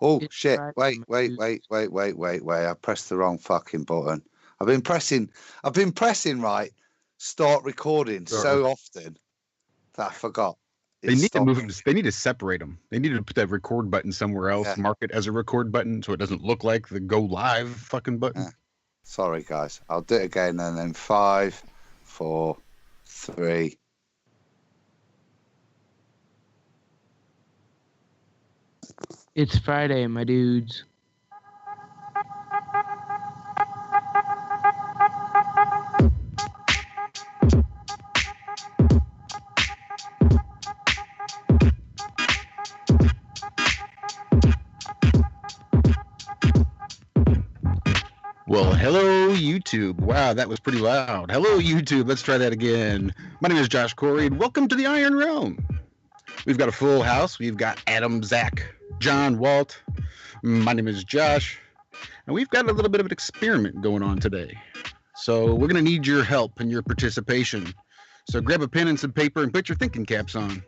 Oh It's shit! Friday, Wait, my wait, dudes. wait, wait, wait, wait, wait! I pressed the wrong fucking button. I've been pressing. Right. Start recording Uh-oh. so often that I forgot. They It need to move stopped. them. They need to separate them. They need to put that record button somewhere else, Yeah, mark it as a record button so it doesn't look like the go live fucking button. yeah. Sorry, guys. I'll do it again and then 5, 4, 3. It's Friday, my dudes. Well, hello, YouTube. Wow, that was pretty loud. Hello, YouTube. Let's try that again. My name is Josh Corey, and welcome to the Iron Realm. We've got a full house. We've got Adam, Zack, John, Walt. My name is Josh, and we've got a little bit of an experiment going on today. So we're going to need your help and your participation. So grab a pen and some paper and put your thinking caps on.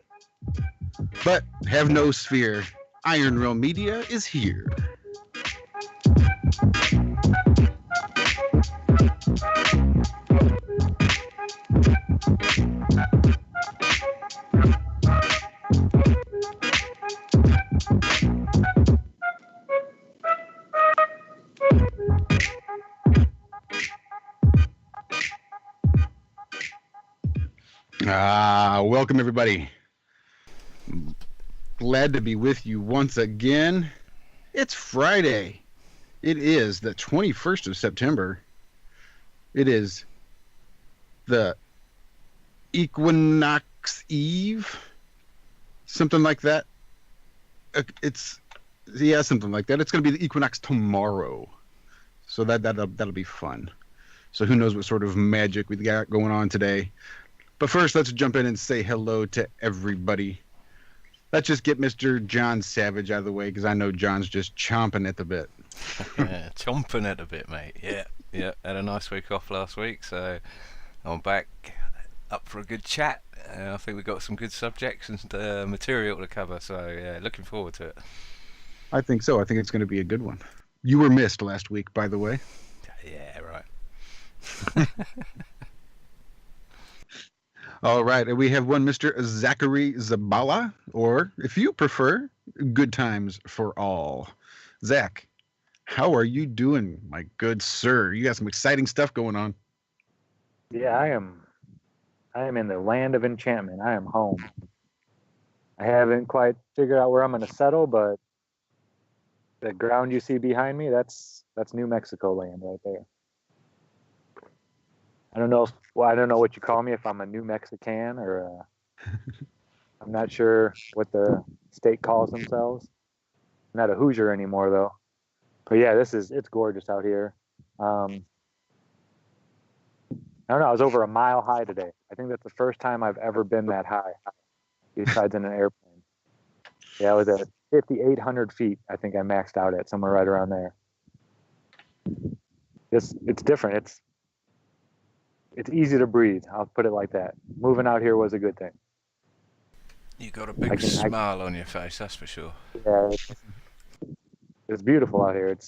But have no fear. Iron Realm Media is here. Welcome everybody. Glad to be with you once again. It's Friday. It is the 21st of September. It is the Equinox Eve. Something like that. Something like that. It's going to be the equinox tomorrow. So that'll be fun. So who knows what sort of magic we got going on today. But first, let's jump in and say hello to everybody. Let's just get Mr. John Savage out of the way, because I know John's just chomping at the bit. Yeah, chomping at the bit, mate. Yeah. Had a nice week off last week, so I'm back up for a good chat. I think we've got some good subjects and material to cover, so yeah, looking forward to it. I think so. I think it's going to be a good one. You were missed last week, by the way. Yeah, right. All right, and we have one Mr. Zachary Zabala, or if you prefer, Good Times for All. Zach, how are you doing, my good sir? You got some exciting stuff going on. Yeah, I am in the land of enchantment. I am home. I haven't quite figured out where I'm going to settle, but the ground you see behind me, that's New Mexico land right there. I don't know what you call me, if I'm a New Mexican or I'm not sure what the state calls themselves. I'm not a Hoosier anymore though. But yeah, it's gorgeous out here. I don't know, I was over a mile high today. I think that's the first time I've ever been that high, besides in an airplane. Yeah, I was at 5,800 feet. I think I maxed out at somewhere right around there. It's different. It's easy to breathe. I'll put it like that. Moving out here was a good thing. You got a big smile on your face, that's for sure. Yeah, it's beautiful out here.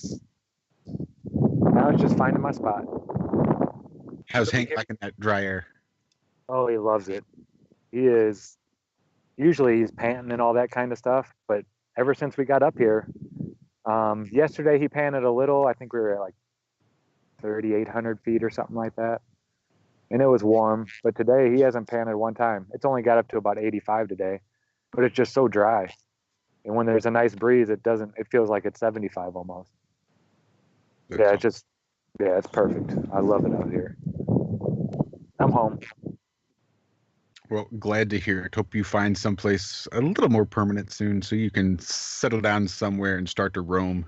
Now it's just finding my spot. How's Hank liking that dry air? Oh, he loves it. Usually he's panting and all that kind of stuff, but ever since we got up here, yesterday he panted a little. I think we were at like 3,800 feet or something like that. And it was warm, but today he hasn't panted one time. It's only got up to about 85 today, but it's just so dry. And when there's a nice breeze, it feels like it's 75 almost. Yeah, it's perfect. I love it out here. I'm home. Well, glad to hear it. Hope you find someplace a little more permanent soon so you can settle down somewhere and start to roam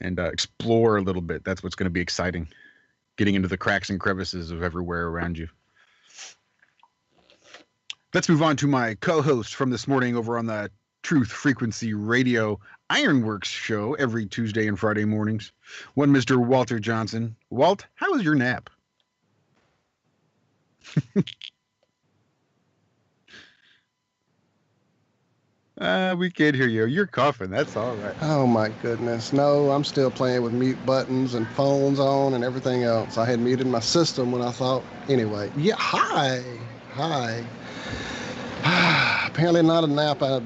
and explore a little bit. That's what's going to be exciting. Getting into the cracks and crevices of everywhere around you. Let's move on to my co-host from this morning over on the Truth Frequency Radio Ironworks show every Tuesday and Friday mornings. One Mr. Walter Johnson. Walt, how was your nap? We can't hear you. You're coughing. That's all right. Oh my goodness. No, I'm still playing with mute buttons and phones on and everything else. I had muted my system when I thought, anyway. Yeah, hi. Apparently not a nap. I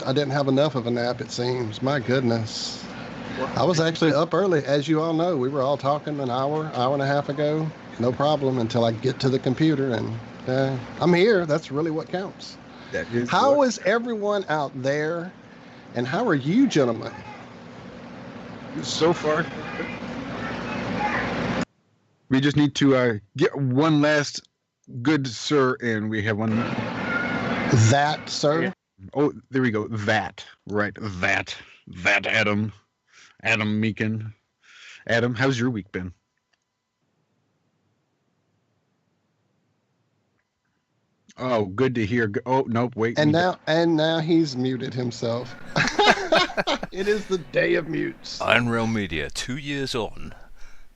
didn't have enough of a nap, it seems. My goodness. I was actually up early. As you all know, we were all talking an hour and a half ago. No problem until I get to the computer, and I'm here. That's really what counts. How is everyone out there, and how are you, gentlemen? So far, we just need to get one last good sir in. We have one. That, sir? Oh, there we go. That. Right. That Adam. Adam Meekin. Adam, how's your week been? Oh, good to hear. Oh, nope, wait. And now he's muted himself. It is the day of mutes. Unreal Media, 2 years on.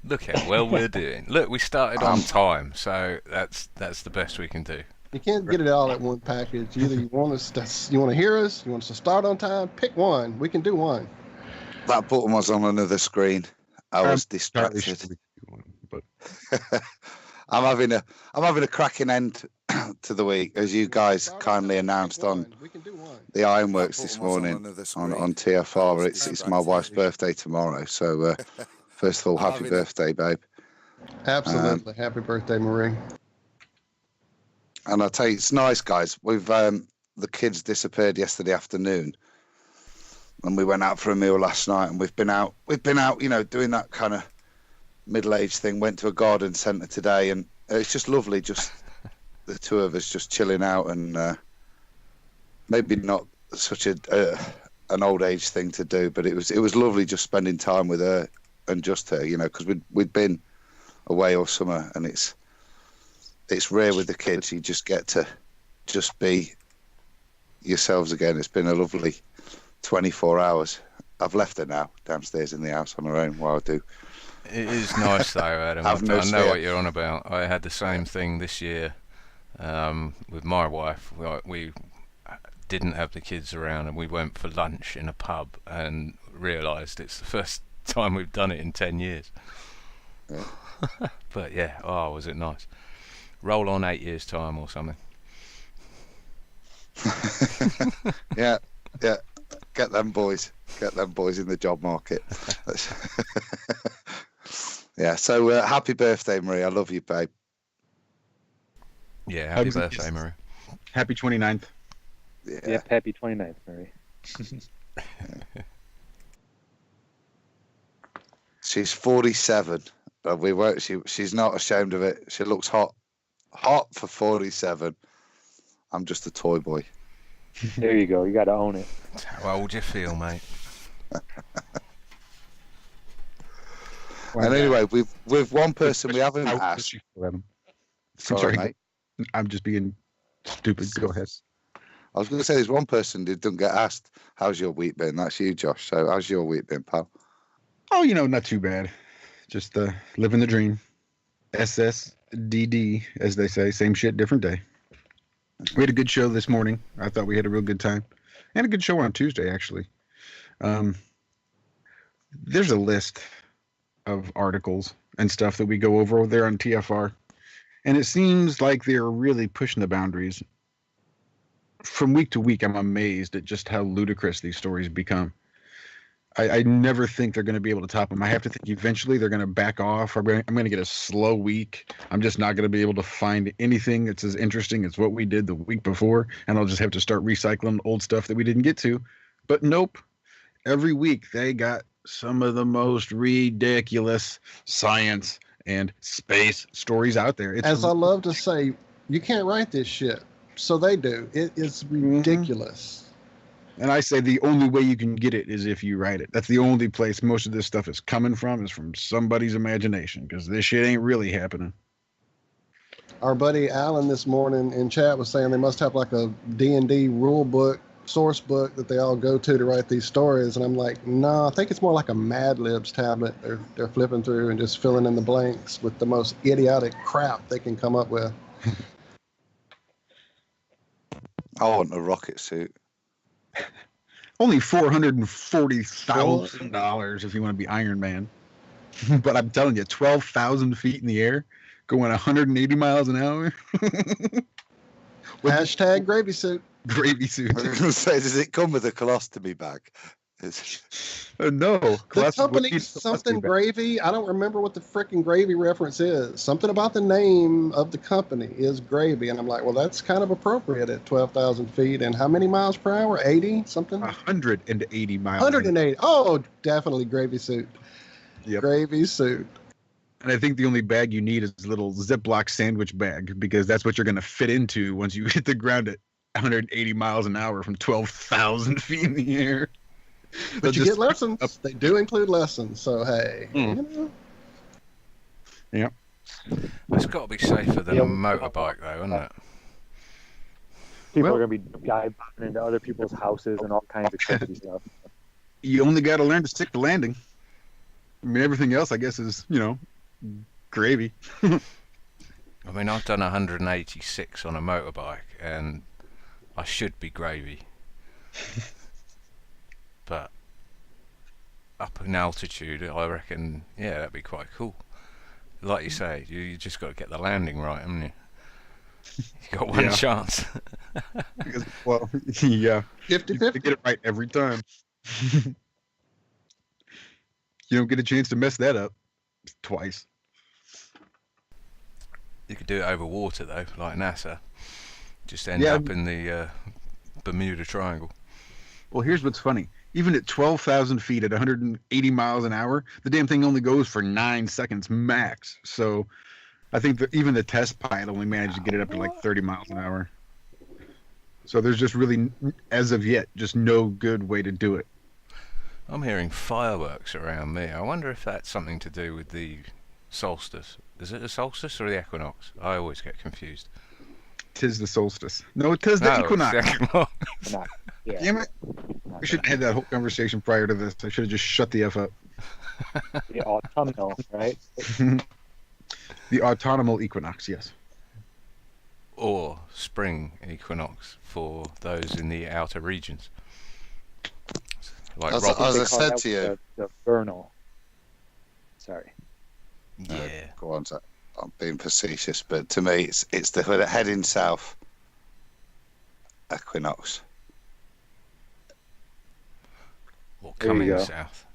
Look how well we're doing. Look, we started on time, so that's the best we can do. You can't get it all at one package. Either you want to hear us, you want us to start on time. Pick one. We can do one. That button was on another screen. I was distracted. But I'm having a cracking end to the week, as you guys kindly announced on the Ironworks this morning on TFR. It's my wife's birthday tomorrow, so first of all, happy birthday, babe. Absolutely, happy birthday, Marie. And I'll tell you, it's nice, guys. We've the kids disappeared yesterday afternoon, and we went out for a meal last night, and we've been out, you know, doing that kind of middle-aged thing. Went to a garden centre today, and it's just lovely, just the two of us just chilling out, and maybe not such an old age thing to do, but it was lovely just spending time with her and just her, you know, because we'd been away all summer, and it's rare with the kids. You just get to just be yourselves again. It's been a lovely 24 hours. I've left her now downstairs in the house on her own while I do. It is nice though, Adam. I know what you're on about. I had the same thing this year with my wife. We didn't have the kids around, and we went for lunch in a pub and realised it's the first time we've done it in 10 years. Yeah. But yeah, oh, was it nice. Roll on 8 years' time or something. Yeah. Get them boys in the job market. Yeah, so happy birthday, Marie. I love you, babe. Yeah, happy birthday, Marie. Happy 29th. Yeah. Yep, happy 29th, Marie. She's 47, but she's not ashamed of it. She looks hot for 47. I'm just a toy boy. There you go. You got to own it. How old you feel, mate? And anyway, with one person we haven't asked. Sorry, mate. I'm just being stupid. Go ahead. I was going to say there's one person who didn't get asked, how's your week been? That's you, Josh. So how's your week been, pal? Oh, not too bad. Just living the dream. SSDD, as they say. Same shit, different day. We had a good show this morning. I thought we had a real good time. And a good show on Tuesday, actually. There's a list of articles and stuff that we go over there on TFR. And it seems like they're really pushing the boundaries. From week to week, I'm amazed at just how ludicrous these stories become. I never think they're going to be able to top them. I have to think eventually they're going to back off. I'm going to get a slow week. I'm just not going to be able to find anything that's as interesting as what we did the week before. And I'll just have to start recycling old stuff that we didn't get to. But nope. Every week they got some of the most ridiculous science and space stories out there. As I love to say, you can't write this shit. So they do. It is ridiculous. And I say the only way you can get it is if you write it. That's the only place most of this stuff is coming from, is from somebody's imagination, because this shit ain't really happening. Our buddy Alan this morning in chat was saying they must have like a D&D rule book, source book that they all go to write these stories. And I'm like, no, I think it's more like a Mad Libs tablet. They're flipping through and just filling in the blanks with the most idiotic crap they can come up with. I want a rocket suit. Only $440,000 if you want to be Iron Man. But I'm telling you, 12,000 feet in the air, going 180 miles an hour. Hashtag gravy suit. Gravy suit. I was going to say, does it come with a colostomy bag? No. The company something gravy. I don't remember what the freaking gravy reference is. Something about the name of the company is gravy, and I'm like, well, that's kind of appropriate at 12,000 feet. And how many miles per hour? 80 something. 180 miles. 180. Oh, definitely gravy suit. Yep. Gravy suit. And I think the only bag you need is a little Ziploc sandwich bag, because that's what you're going to fit into once you hit the ground at 180 miles an hour from 12,000 feet in the air. But you get lessons. They do include lessons. So, hey. You know. Yeah. It's got to be safer than a motorbike, though, isn't it? People are going to be dive bombing into other people's houses and all kinds of crazy stuff. You only got to learn to stick the landing. I mean, everything else, I guess, is, gravy. I mean, I've done 186 on a motorbike, and I should be gravy. But up in altitude, I reckon, yeah, that'd be quite cool. Like you say, you just got to get the landing right, haven't you? You got one chance. Well, yeah. 50-50. You get it right every time. You don't get a chance to mess that up twice. You could do it over water, though, like NASA. Just end up in the Bermuda Triangle. Well, here's what's funny. Even at 12,000 feet at 180 miles an hour, the damn thing only goes for 9 seconds max. So I think that even the test pilot only managed to get it up to like 30 miles an hour. So there's just really, as of yet, just no good way to do it. I'm hearing fireworks around me. I wonder if that's something to do with the solstice. Is it the solstice or the equinox? I always get confused. 'Tis the solstice. No, 'tis the equinox. It's the equinox. Yeah. Damn it. We should have had that whole conversation prior to this. I should have just shut the F up. The autumnal, right? The autumnal equinox, yes. Or spring equinox for those in the outer regions. Like As Rob. I said to you. The vernal. Sorry. Yeah. Go on, Zack. I'm being facetious, but to me, it's the heading south equinox. Or There you coming go. south.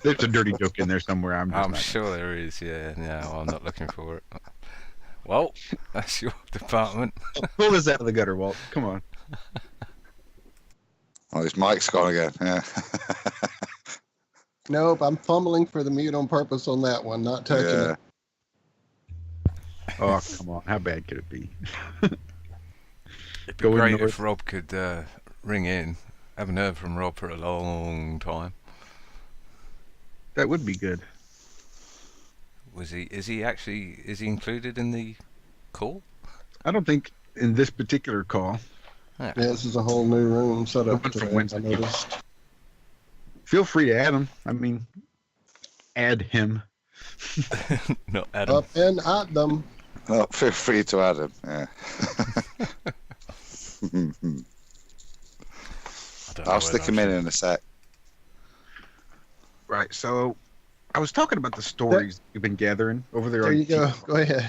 There's a dirty joke in there somewhere. I'm I'm sure there is, yeah. No, I'm not looking for it. Well, that's your department. Pull this out of the gutter, Walt. Come on. Oh, his mic's gone again. Yeah. Nope, I'm fumbling for the mute on purpose on that one, not touching Yeah. it. Oh, come on. How bad could it be? It'd be Going great north. if Rob could ring in. Haven't heard from Rob for a long time. That would be good. Is he included in the call? I don't think in this particular call. Yeah, this is a whole new room set up One from today, I Wednesday. noticed. Feel free to add him. I mean, add him. Not Adam. Up and at them. Oh, feel free to add him. Yeah. I don't know I'll stick him in a sec. Right. So I was talking about the stories you've been gathering over there. There on you go. Go ahead.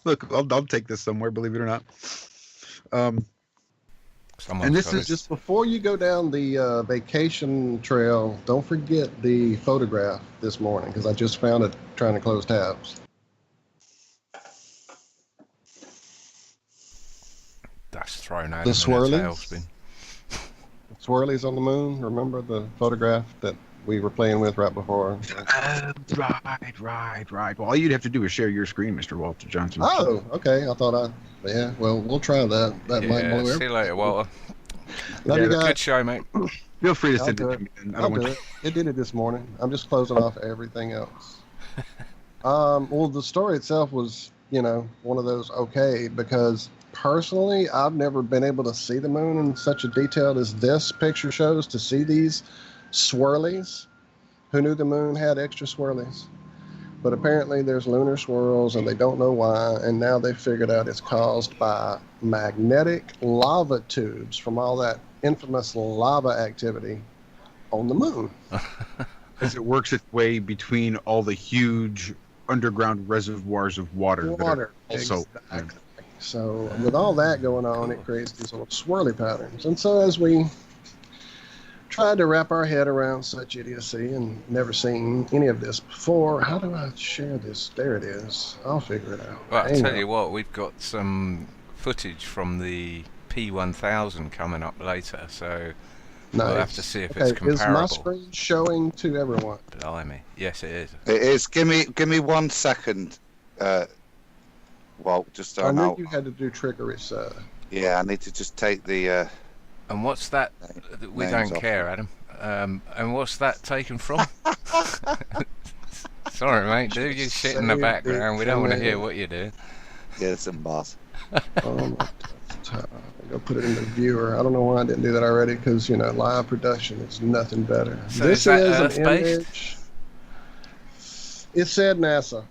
Look, I'll take this somewhere, believe it or not. Someone's And this got is it. Just before you go down the vacation trail, don't forget the photograph this morning, because I just found it trying to close tabs. That's thrown out The in a swirlies? tailspin. Swirlies on the moon. Remember the photograph that we were playing with right before? Right. Well, all you'd have to do is share your screen, Mr. Walter Johnson. Oh, okay. I thought yeah, well, we'll try that. That might Yeah, blow see you later, Walter. Love Yeah, you Good guys. show, mate. Feel free to I'll send do it it. to me. Then. I I'll don't want do you. it. It did it this morning. I'm just closing off everything else. Well, the story itself was, one of those okay, because personally, I've never been able to see the moon in such a detail as this picture shows, to see these swirlies. Who knew the moon had extra swirlies? But apparently there's lunar swirls and they don't know why. And now they've figured out it's caused by magnetic lava tubes from all that infamous lava activity on the moon. As it works its way between all the huge underground reservoirs of water. Also, exactly. So with all that going on, it creates these little swirly patterns. And so as we tried to wrap our head around such idiocy and never seen any of this before, how do I share this? There it is. I'll figure it out. Well, I'll tell you what, we've got some footage from the P1000 coming up later, so nice. We'll have to see if it's comparable. Is my screen showing to everyone? Blimey. Yes, it is. It is. Give me 1 second. Well, just so I knew you had to do trickery, so. Yeah, I need to just take the. And what's that? We don't care, Adam. And what's that taken from? Sorry, mate. Do your shit in the background. We don't want to hear what you do. Yeah, some boss. I'm gonna put it in the viewer. I don't know why I didn't do that already, because live production is nothing better. So this is an Earth-based? image. It said NASA.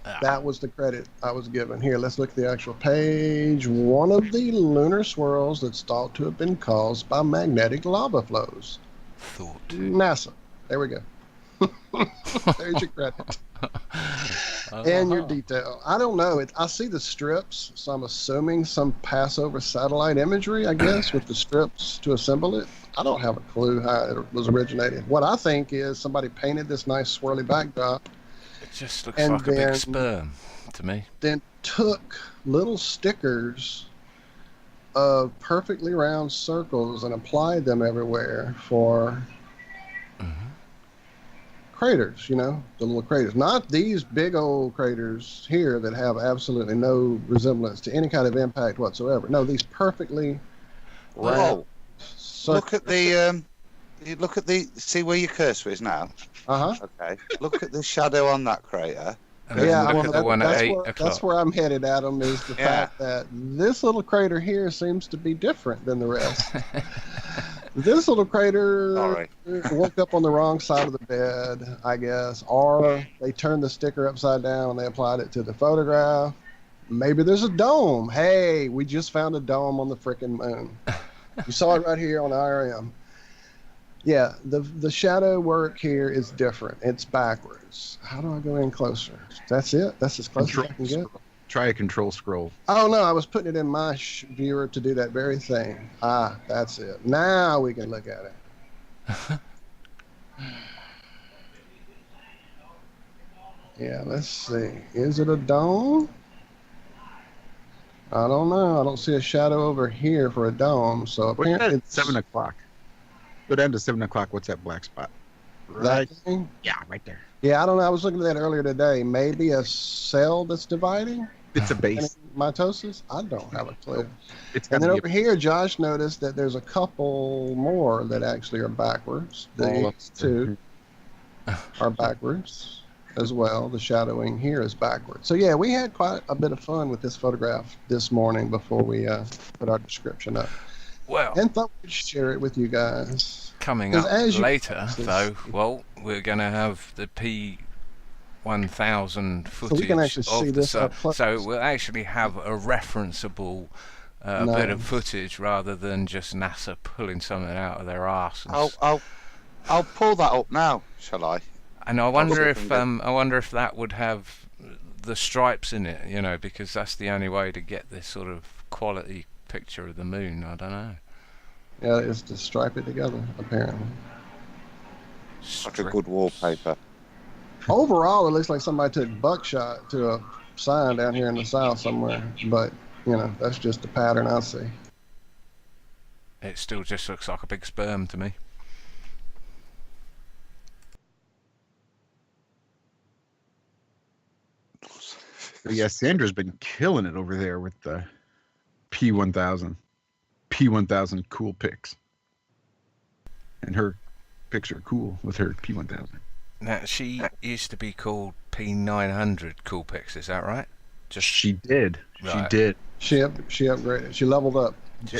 Ah. That was the credit I was given. Here, let's look at the actual page. One of the lunar swirls that's thought to have been caused by magnetic lava flows. NASA. There we go. There's your credit. And your detail. I don't know. I see the strips, so I'm assuming some Passover satellite imagery, I guess, with the strips to assemble it. I don't have a clue how it was originated. What I think is somebody painted this nice swirly backdrop. It just looks like a big sperm to me. Then took little stickers of perfectly round circles and applied them everywhere for craters, the little craters. Not these big old craters here that have absolutely no resemblance to any kind of impact whatsoever. No, these perfectly round circles. Look at the. See where your cursor is now. Okay. Look at the shadow on that crater. Yeah, look at the one at 8 o'clock. That's where I'm headed, Adam, is the fact that this little crater here seems to be different than the rest. This little crater woke up on the wrong side of the bed, I guess, or they turned the sticker upside down and they applied it to the photograph. Maybe there's a dome. Hey, we just found a dome on the frickin' moon. You saw it right here on IRM. Yeah, the shadow work here is different. It's backwards. How do I go in closer? That's it? That's as close as I can get? Try a control scroll. Oh, no, I was putting it in my viewer to do that very thing. That's it. Now we can look at it. Yeah, let's see. Is it a dome? I don't know. I don't see a shadow over here for a dome. So apparently it's 7 o'clock. Go down to 7 o'clock. What's that black spot? That thing? Yeah, right there. Yeah, I don't know. I was looking at that earlier today. Maybe a cell that's dividing? It's a base. Mitosis? I don't have a clue. And then over here, Josh noticed that there's a couple more that actually are backwards. These two are backwards as well. The shadowing here is backwards. So yeah, we had quite a bit of fun with this photograph this morning before we put our description up. Well, and thought we'd share it with you guys. Coming up later, though, we're going to have the P1000 footage so we can actually see this up close. So we'll actually have a referenceable bit of footage rather than just NASA pulling something out of their arse. I'll pull that up now, shall I? And I wonder if that would have the stripes in it, because that's the only way to get this sort of quality picture of the moon. I don't know. Yeah, it's to stripe it together, apparently. Like a good wallpaper. Overall, it looks like somebody took buckshot to a sign down here in the south somewhere, but that's just the pattern I see. It still just looks like a big sperm to me. Yeah, Sandra's been killing it over there with the P1000 cool pics, and her pics are cool with her P1000. Now she used to be called P900 cool pics, is that right? She did. Right. She did. She upgraded. She leveled up.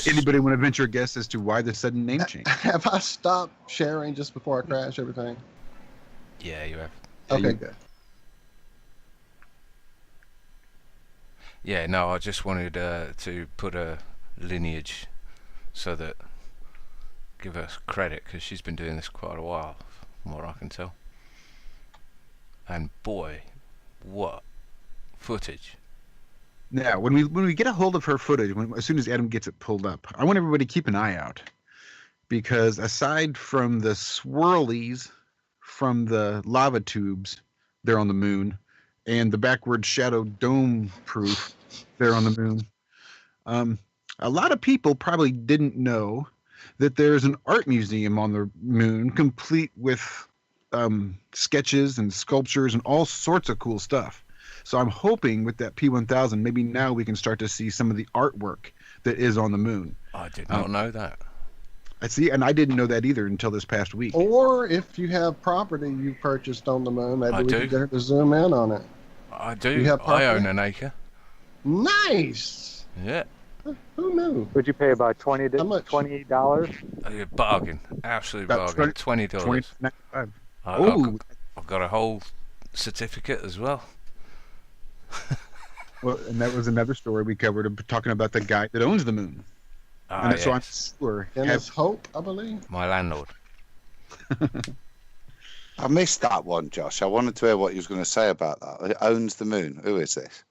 Anybody want to venture a guess as to why the sudden name change? Have I stopped sharing just before I crash everything? Yeah, you have. Okay, good. Yeah, no, I just wanted to put a lineage so that give her credit because she's been doing this quite a while, from what I can tell. And boy, what footage! Now, when we get a hold of her footage, as soon as Adam gets it pulled up, I want everybody to keep an eye out, because aside from the swirlies from the lava tubes there on the moon, and the backward shadow dome proof there on the moon, a lot of people probably didn't know that there's an art museum on the moon, complete with sketches and sculptures and all sorts of cool stuff. So I'm hoping with that P1000, maybe now we can start to see some of the artwork that is on the moon. I did not know that. I see, and I didn't know that either until this past week. Or if you have property you purchased on the moon, maybe we can get her to zoom in on it. I do. You have I own an acre. Nice. Yeah. Who knew? Would you pay about $20? How much? $20? Bargain. Absolute About bargain. $20. $20.95. Oh. I've got a whole certificate as well. Well, and that was another story we covered, talking about the guy that owns the moon. And so I'm sure. Dennis Hope, I believe. My landlord. I missed that one, Josh. I wanted to hear what you was going to say about that. It owns the moon. Who is this?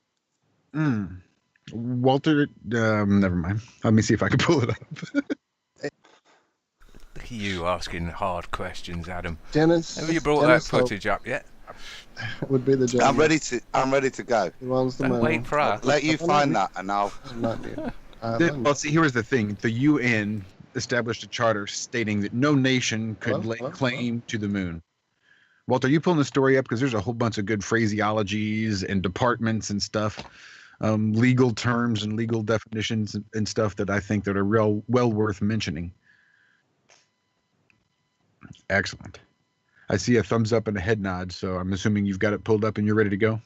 Walter, never mind. Let me see if I can pull it up. Look at you asking hard questions, Adam. Dennis. Have you brought Dennis that footage up yet? Would be the gentleman. I'm ready to go. Who owns the moon. Wait for us. Let you find that, and I'll. Well, see, here was the thing. The UN established a charter stating that no nation could lay claim to the moon. Walter, are you pulling the story up? Because there's a whole bunch of good phraseologies and departments and stuff, legal terms and legal definitions and stuff that I think that are well worth mentioning. Excellent. I see a thumbs up and a head nod, so I'm assuming you've got it pulled up and you're ready to go.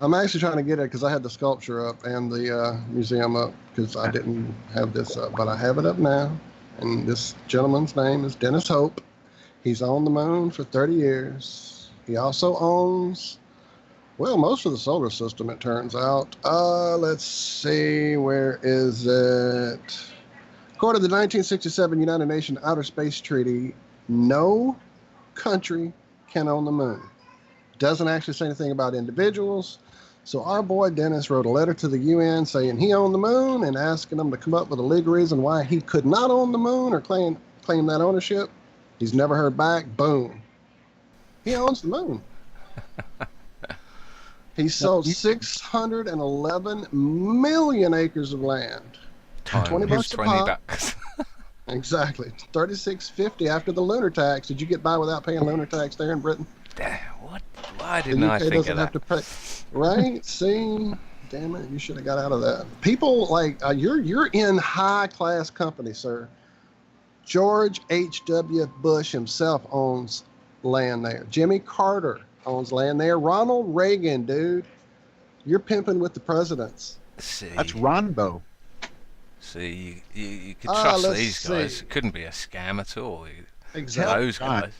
I'm actually trying to get it because I had the sculpture up and the museum up because I didn't have this up, but I have it up now. And this gentleman's name is Dennis Hope. He's on the moon for 30 years. He also owns, well, most of the solar system, it turns out. Let's see, where is it? According to the 1967 United Nations Outer Space Treaty, no country can own the moon. Doesn't actually say anything about individuals. So our boy Dennis wrote a letter to the UN saying he owned the moon and asking them to come up with a legal reason why he could not own the moon or claim that ownership. He's never heard back. Boom. He owns the moon. He sold 611 million acres of land. $20 a pop. Exactly. $36.50 after the lunar tax. Did you get by without paying lunar tax there in Britain? What? Why didn't I think of that? Have to pay, right? See, damn it, you should have got out of that. People like you're in high class company, sir. George H.W. Bush himself owns land there. Jimmy Carter owns land there. Ronald Reagan, dude, you're pimping with the presidents. See, That's Ronbo. See, you could trust these guys. It couldn't be a scam at all. Exactly. Those guys.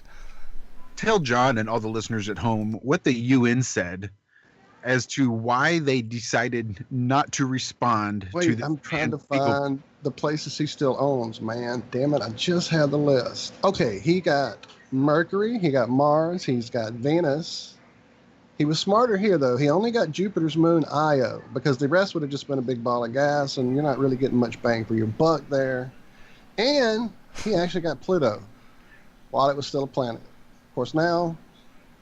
Tell John and all the listeners at home what the UN said as to why they decided not to respond to the. I'm trying to find the places he still owns, man. Damn it, I just had the list. Okay, he got Mercury, he got Mars, he's got Venus. He was smarter here, though. He only got Jupiter's moon, Io, because the rest would have just been a big ball of gas, and you're not really getting much bang for your buck there. And he actually got Pluto while it was still a planet. Of course, now,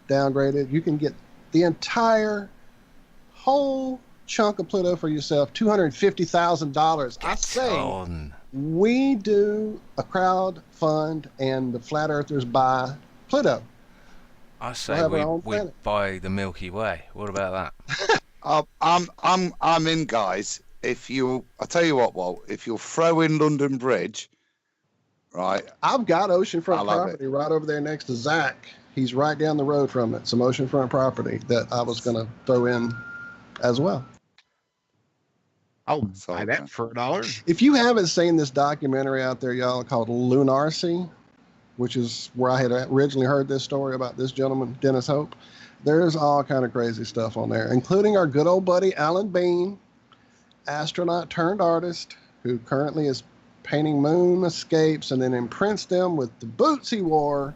downgraded, you can get the entire whole chunk of Pluto for yourself, $250,000. I say we do a crowd fund and the flat earthers buy Pluto. I say we buy the Milky Way. What about that? I'm in, guys. I'll tell you what, Walt. If you'll throw in London Bridge, right? I've got oceanfront property right over there next to Zack. He's right down the road from it. Some oceanfront property that I was going to throw in as well. I'll buy that for $1. If you haven't seen this documentary out there, y'all, called Lunarcy, which is where I had originally heard this story about this gentleman, Dennis Hope. There's all kind of crazy stuff on there, including our good old buddy Alan Bean, astronaut turned artist, who currently is painting moon escapes and then imprints them with the boots he wore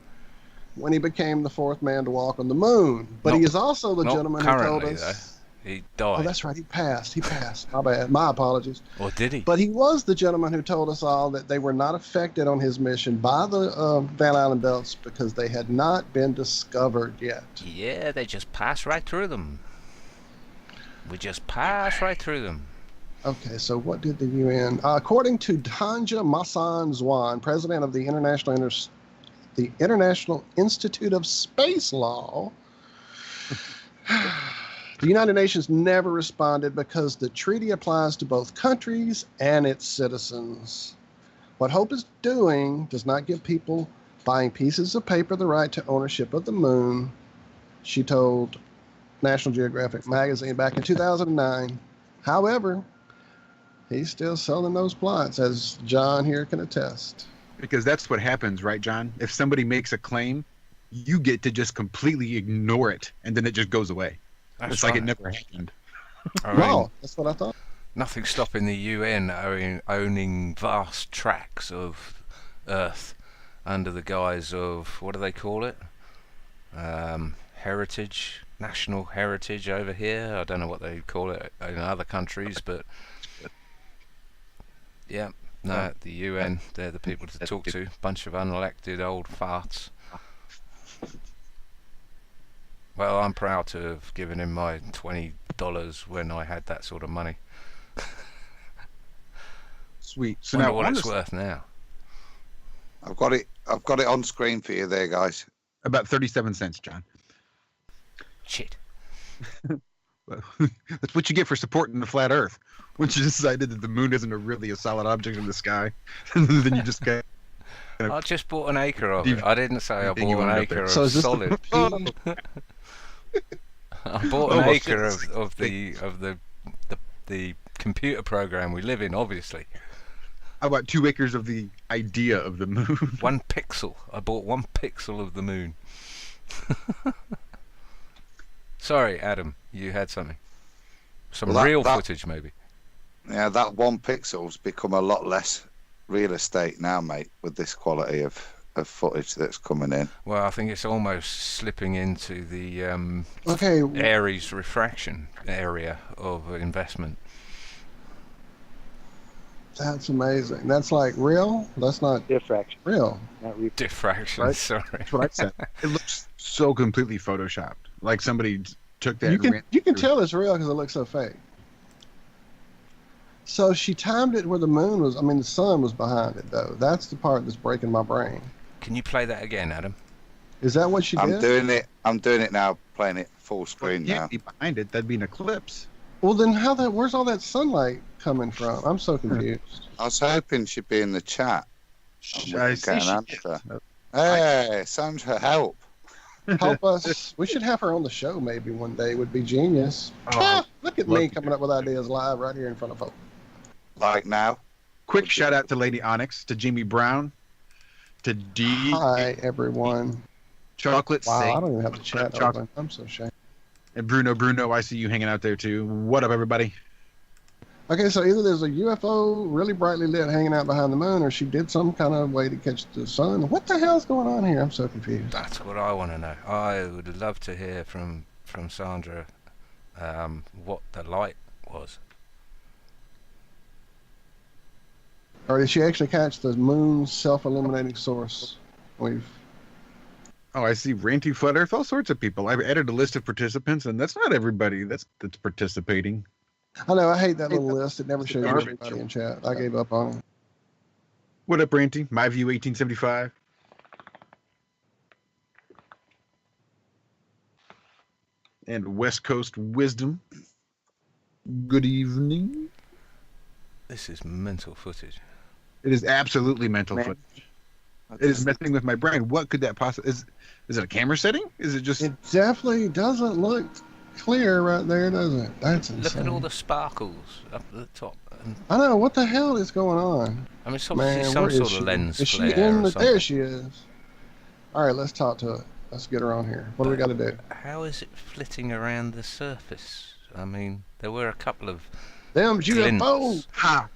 when he became the fourth man to walk on the moon. But he is also the gentleman who told us. Though. He died. Oh, that's right. He passed. My bad. My apologies. Or did he? But he was the gentleman who told us all that they were not affected on his mission by the Van Allen belts because they had not been discovered yet. Yeah, they just passed right through them. We just passed right through them. Okay, so what did the UN... according to Tanja Masan Zwan, president of the International Institute of Space Law... The United Nations never responded because the treaty applies to both countries and its citizens. What Hope is doing does not give people buying pieces of paper the right to ownership of the moon, she told National Geographic magazine back in 2009. However, he's still selling those plots, as John here can attest. Because that's what happens, right, John? If somebody makes a claim, you get to just completely ignore it, and then it just goes away. It's like it never happened. Well, that's what I thought. Nothing stopping the UN owning vast tracts of Earth under the guise of, what do they call it? Heritage, national heritage over here. I don't know what they call it in other countries, but yeah, no, the UN, they're the people to talk to. Bunch of unelected old farts. Well, I'm proud to have given him my $20 when I had that sort of money. Sweet. So Wonder now what it's worth now. I've got it on screen for you there, guys. About 37 cents, John. Shit. Well, that's what you get for supporting the flat Earth. Once you decided that the moon isn't really a solid object in the sky, then you just get. I just bought an acre of it. I didn't say I bought an acre of So is this solid. I bought an acre of the computer program we live in, obviously. How about 2 acres of the idea of the moon? 1 pixel. I bought 1 pixel of the moon. Sorry, Adam, you had something. Some real footage, maybe. Yeah, that 1 pixel's become a lot less real estate now, mate, with this quality of footage that's coming in. Well, I think it's almost slipping into the Airy's refraction area of investment. That's amazing. That's like real? That's not Diffraction. real. Not Diffraction, Right? sorry. That's what I said. It looks so completely photoshopped. Like somebody took that. You can tell it's real because it looks so fake. So she timed it where the moon was. I mean, the sun was behind it, though. That's the part that's breaking my brain. Can you play that again, Adam? Is that what she did? I'm doing it now, playing it full screen now. Be behind it. That'd be an eclipse. Well, then where's all that sunlight coming from? I'm so confused. I was hoping she'd be in the chat. I see Get an answer. Hey, Sandra, help. Help us. We should have her on the show maybe one day. Would be genius. Look at me coming up with ideas live right here in front of folks. Like now. Quick shout out to Lady Onyx, to Jamie Brown, to D. Hi, everyone. Chocolate Wow, Saint, I don't even have the chat open. I'm so ashamed. and Bruno, I see you hanging out there too. What up, everybody? Okay, so either there's a UFO really brightly lit hanging out behind the moon, or she did some kind of way to catch the sun. What the hell's going on here? I'm so confused. That's what I want to know. I would love to hear from Sandra what the light was. Or did she actually catch the moon's self-illuminating source? Oh, I see Ranty Flat Earth, all sorts of people. I've added a list of participants, and that's not everybody that's participating. I know, I hate that little list. It never shows everybody in chat. I gave up on it. What up, Ranty? My View 1875. And West Coast Wisdom. Good evening. This is mental footage. It is absolutely mental footage. It is messing with my brain. What could that possibly... Is it a camera setting? Is it just... It definitely doesn't look clear right there, does it? That's insane. Look at all the sparkles up at the top. I know, what the hell is going on? I mean, it's obviously some sort of lens Is she flare in or the... something. There she is. All right, let's talk to it. Let's get her on here. What do we got to do? How is it flitting around the surface? I mean, there were a couple of Them's UFO. glints. Ha!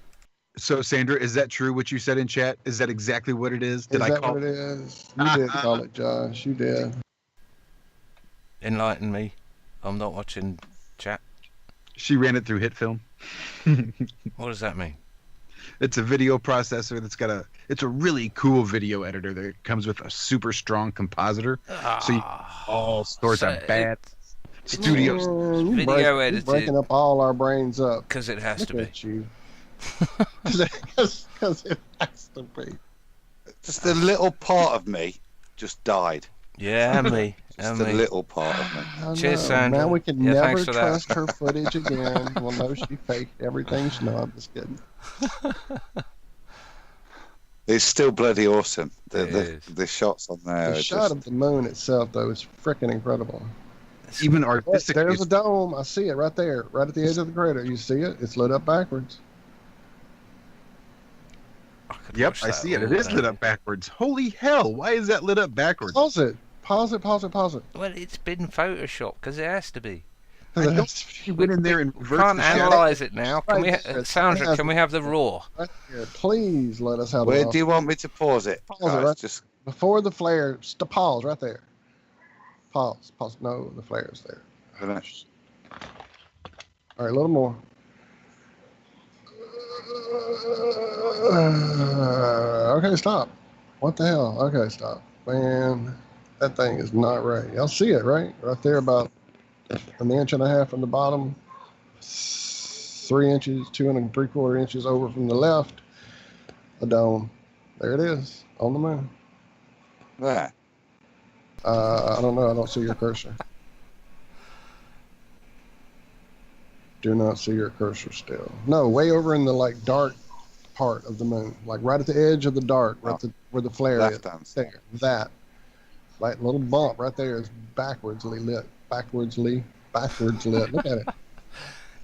So, Sandra, is that true what you said in chat? Is that exactly what it is? Did Is I that call what it is? You did call it, Josh. You did. Enlighten me. I'm not watching chat. She ran it through HitFilm. What does that mean? It's a video processor that's got it's a really cool video editor that comes with a super strong compositor. So you all sorts of bad studios. Video edited. You're breaking up all our brains up. Because it has Look to be. at you. Because it has to be. Just a little part of me just died. Yeah, and me. Just a little part of me. I Cheers, know. Sandra. Now we can Yeah, never thanks for that. trust her footage again. We'll know she faked everything. No, I'm just kidding. It's still bloody awesome. It is. The shots on there. The are shot just, of the moon itself, though, is freaking incredible. Even Look, artistic. there's a dome. I see it right there, right at the edge of the crater. You see it? It's lit up backwards. Yep, I see it. It is lit up backwards. Holy hell! Why is that lit up backwards? Pause it. Pause it. Pause it. Pause it. Well, it's been photoshopped because it has to be. She went in there and We reversed can't the shadow. analyze it now. Can we, Right. Sandra? Can we have the raw? Right here. Please let us have where it. do you want me to pause it? Pause it, Guys, right? just Before the flare, pause right there. Pause. Pause. No, the flare is there. finish. All right, a little more. Okay, stop. What the hell? Okay, stop. Man, that thing is not right. Y'all see it, right? Right there, about an inch and a half from the bottom, 3 inches, 2 3/4 inches over from the left, a dome. There it is, on the moon. There. I don't know. I don't see your cursor. Do not see your cursor still. No, way over in the dark part of the moon, like right at the edge of the dark, right where the flare is. Left-hand There, that little bump right there is backwardsly lit. Backwardsly lit. Look at it.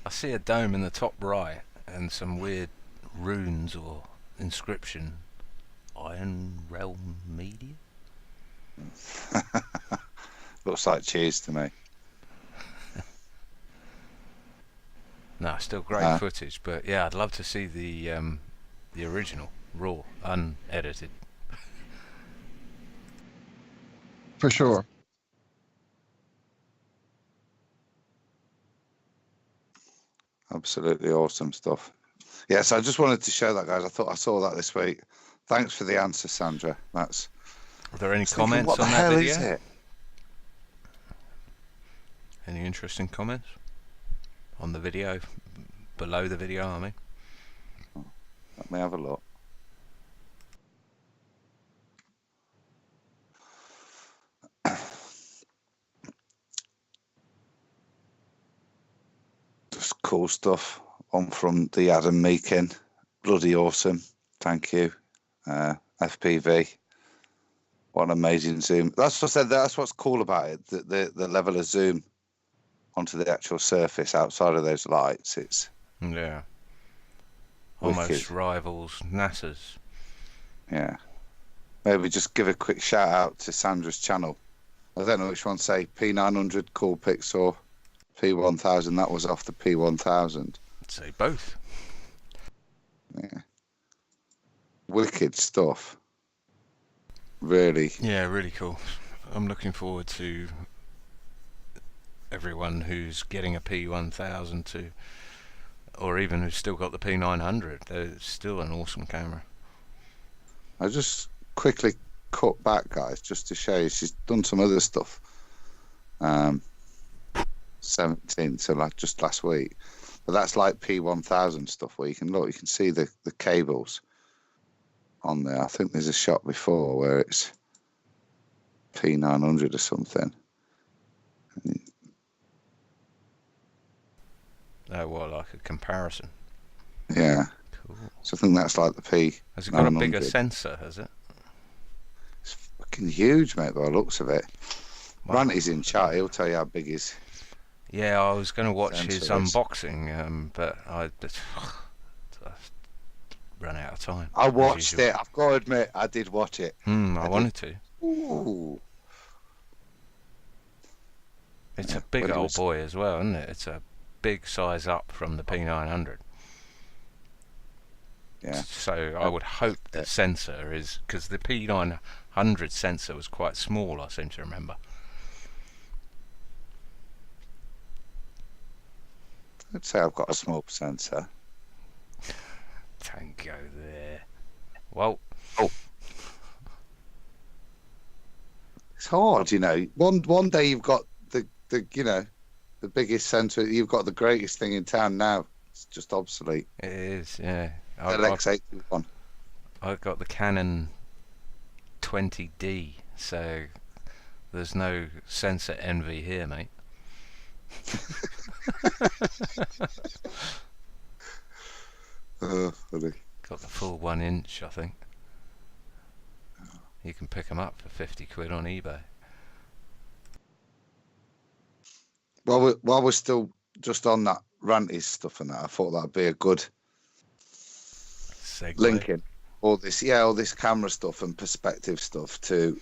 I see a dome in the top right and some weird runes or inscription. Iron Realm Media? Looks like cheese to me. No, still great footage, but yeah, I'd love to see the original, raw, unedited. For sure. Absolutely awesome stuff. Yes, I just wanted to show that, guys. I thought I saw that this week. Thanks for the answer, Sandra. That's. Are there any I was thinking, comments what the on that hell video? is it? Any interesting comments on the video, below the video, I mean? Let me have a look. Just cool stuff. One from the Adam Meakin. Bloody awesome. Thank you. FPV. What an amazing zoom. That's what I said. That's what's cool about it. The level of zoom onto the actual surface outside of those lights. It's Yeah. Almost wicked. rivals NASA's. Yeah. Maybe just give a quick shout out to Sandra's channel. I don't know which one say P900 Cool Pics or P1000. That was off the P1000. I'd say both. Yeah. Wicked stuff. Really. Yeah, really cool. I'm looking forward to everyone who's getting a P1000 to, or even who's still got the P900. They're still an awesome camera. I just quickly cut back, guys, just to show you. She's done some other stuff. 17, so like just last week. But that's like P1000 stuff where you can look, you can see the cables on there. I think there's a shot before where it's P900 or something. Oh, what, like a comparison? Yeah. Cool. So I think that's like the P. Has it got a 900. bigger sensor, has it? It's fucking huge, mate, by the looks of it. Wow. Ranty's in chat, he'll tell you how big his. Yeah, I was going to watch his Sensor is. unboxing, but I ran out of time. I as watched usual. it, I've got to admit, I did watch it. I I wanted to. Ooh. It's Yeah, a big well, old boy as well, isn't it? It's a big size up from the P900. Yeah. So I would hope the sensor is, because the P900 sensor was quite small, I seem to remember. I'd say I've got a small sensor. Don't go there. Well, It's hard, you know. One day you've got the the biggest sensor. You've got the greatest thing in town now. It's just obsolete. it is, yeah. The X81. I've got the Canon 20D, so there's no sensor envy here, mate. Funny. Got the full 1 inch, I think. You can pick them up for 50 quid on eBay. While we're still just on that ranty stuff and that, I thought that'd be a good Segue. linking all this camera stuff and perspective stuff to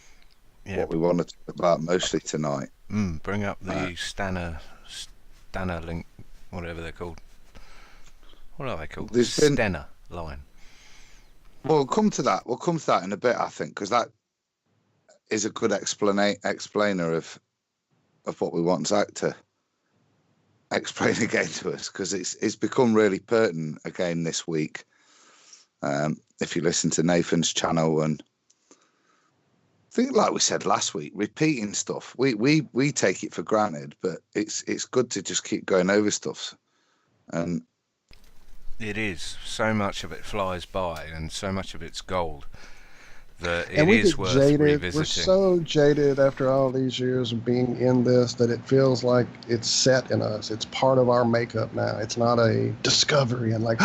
what we want to talk about mostly tonight. Bring up the Stana link, whatever they're called. What are they called? The Stena line. We'll come to that in a bit, I think, because that is a good explainer of what we want Zack to explain again to us, because it's become really pertinent again this week. If you listen to Nathan's channel, and I think, like we said last week, repeating stuff, we take it for granted, but it's good to just keep going over stuff. And it is. So much of it flies by, and so much of it's gold that And it we is get worth jaded. revisiting. We're so jaded after all these years of being in this that it feels like it's set in us. It's part of our makeup now. It's not a discovery and like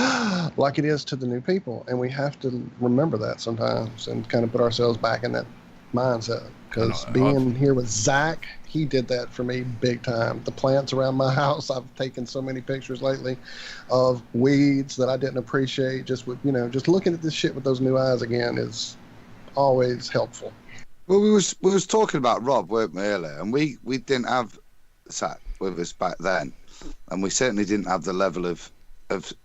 it is to the new people. And we have to remember that sometimes and kind of put ourselves back in that mindset. Because being here with Zack, he did that for me big time. The plants around my house, I've taken so many pictures lately of weeds that I didn't appreciate. Just with, just looking at this shit with those new eyes again is always helpful. Well, we was talking about Rob, weren't we, earlier? And we didn't have Zack with us back then, and we certainly didn't have the level of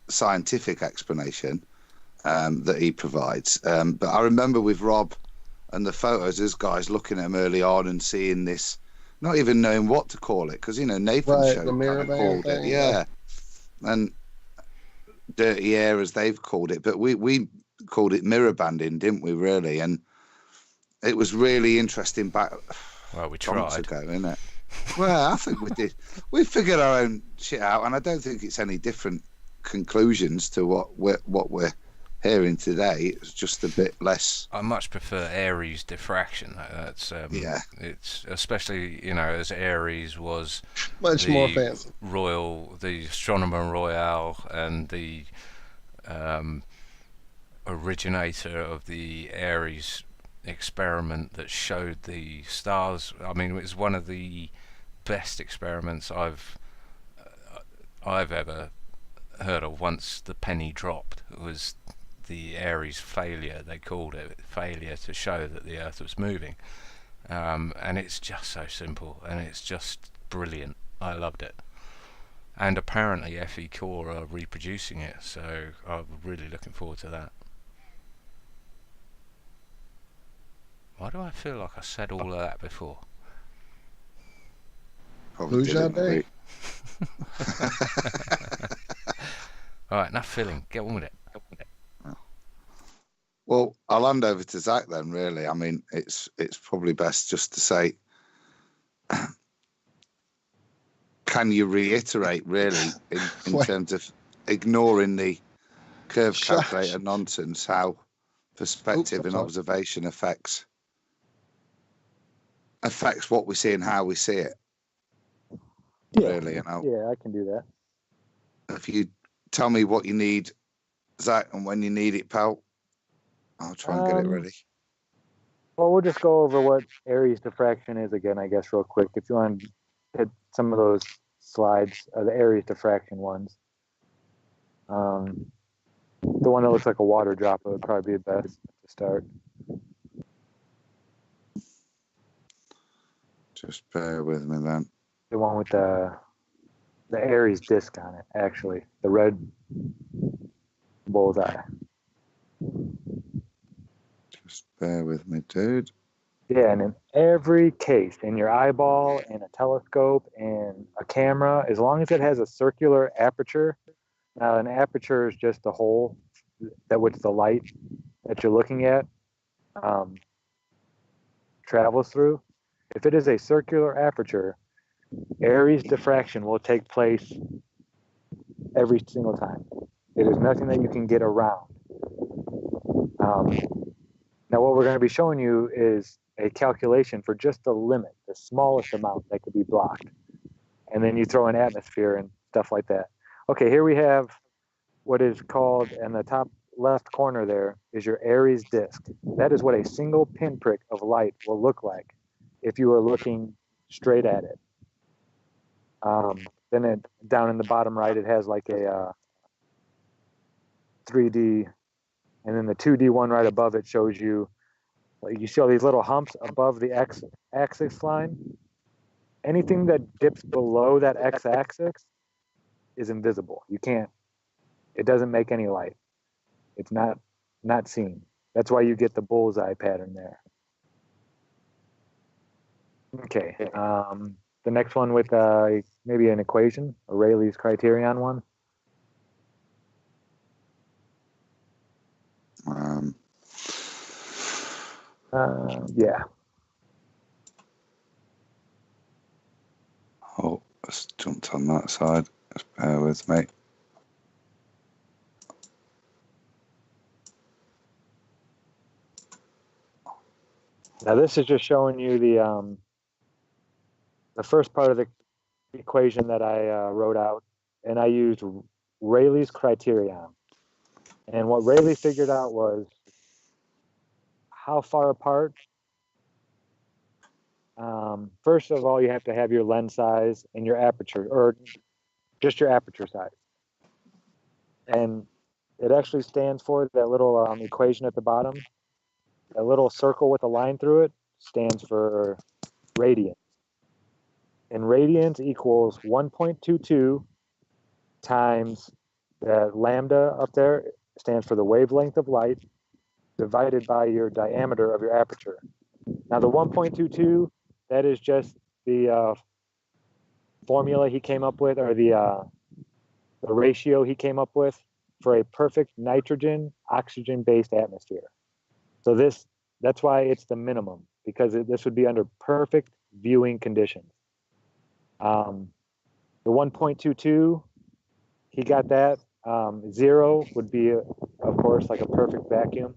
scientific explanation that he provides. But I remember with Rob and the photos, as guys looking at him early on and seeing this, not even knowing what to call it, because Nathan's show the mirror kind of called thing, it, yeah, and dirty air as they've called it, but we called it mirror banding, didn't we, really? And it was really interesting back we months tried ago, isn't it? Well, I think we did. We figured our own shit out, and I don't think it's any different conclusions to what we're hearing today. It's just a bit less. I much prefer Airy's diffraction. That's it's especially as Airy's was much more fancy. The Astronomer Royale, and the originator of the Airy's experiment that showed the stars. I mean, it was one of the best experiments I've ever heard of. Once the penny dropped, it was the Airy's failure. They called it failure to show that the Earth was moving, and it's just so simple, and it's just brilliant. I loved it. And apparently FE Core are reproducing it, so I'm really looking forward to that. Why do I feel like I said all of that before? Who's your day? Alright, enough filling. Get on with it. Well, I'll hand over to Zack then, really. I mean, it's probably best just to say, can you reiterate, really, in terms of ignoring the curve calculator nonsense, how perspective and observation affects what we see and how we see it? Yeah. Really, Yeah, I can do that. If you tell me what you need, Zack, and when you need it, pal, I'll try and get it ready. Well, we'll just go over what Airy's diffraction is again, I guess, real quick. If you want to hit some of those slides, the Airy's diffraction ones. The one that looks like a water drop would probably be the best to start. Just bear with me then. The one with the Airy's disc on it, actually. The red bullseye. Just bear with me, dude. Yeah, and in every case, in your eyeball, in a telescope, in a camera, as long as it has a circular aperture. Now, an aperture is just a hole that which the light that you're looking at travels through. If it is a circular aperture, Airy's diffraction will take place every single time. It is nothing that you can get around. Now, what we're going to be showing you is a calculation for just the limit, the smallest amount that could be blocked. And then you throw in atmosphere and stuff like that. Okay, here we have what is called, in the top left corner there, is your Airy's disc. That is what a single pinprick of light will look like if you were looking straight at it. Then down in the bottom right, it has like a 3D, and then the 2D one right above it shows you, you see all these little humps above the x-axis line. Anything that dips below that x-axis is invisible. You can't, it doesn't make any light. It's not seen. That's why you get the bullseye pattern there. Okay, the next one with maybe an equation, a Rayleigh's criterion one. Yeah. Oh, let's jumped on that side. Just bear with me. Now this is just showing you the first part of the equation that I wrote out, and I used Rayleigh's criterion. And what Rayleigh figured out was how far apart. First of all, you have to have your lens size and your aperture, or just your aperture size. And it actually stands for that little equation at the bottom. A little circle with a line through it stands for radians. And radians equals 1.22 times the lambda up there stands for the wavelength of light divided by your diameter of your aperture. Now the 1.22, that is just the formula he came up with, or the ratio he came up with for a perfect nitrogen oxygen based atmosphere. So that's why it's the minimum, because this would be under perfect viewing conditions. The 1.22, he got that. 0 would be, of course, like a perfect vacuum,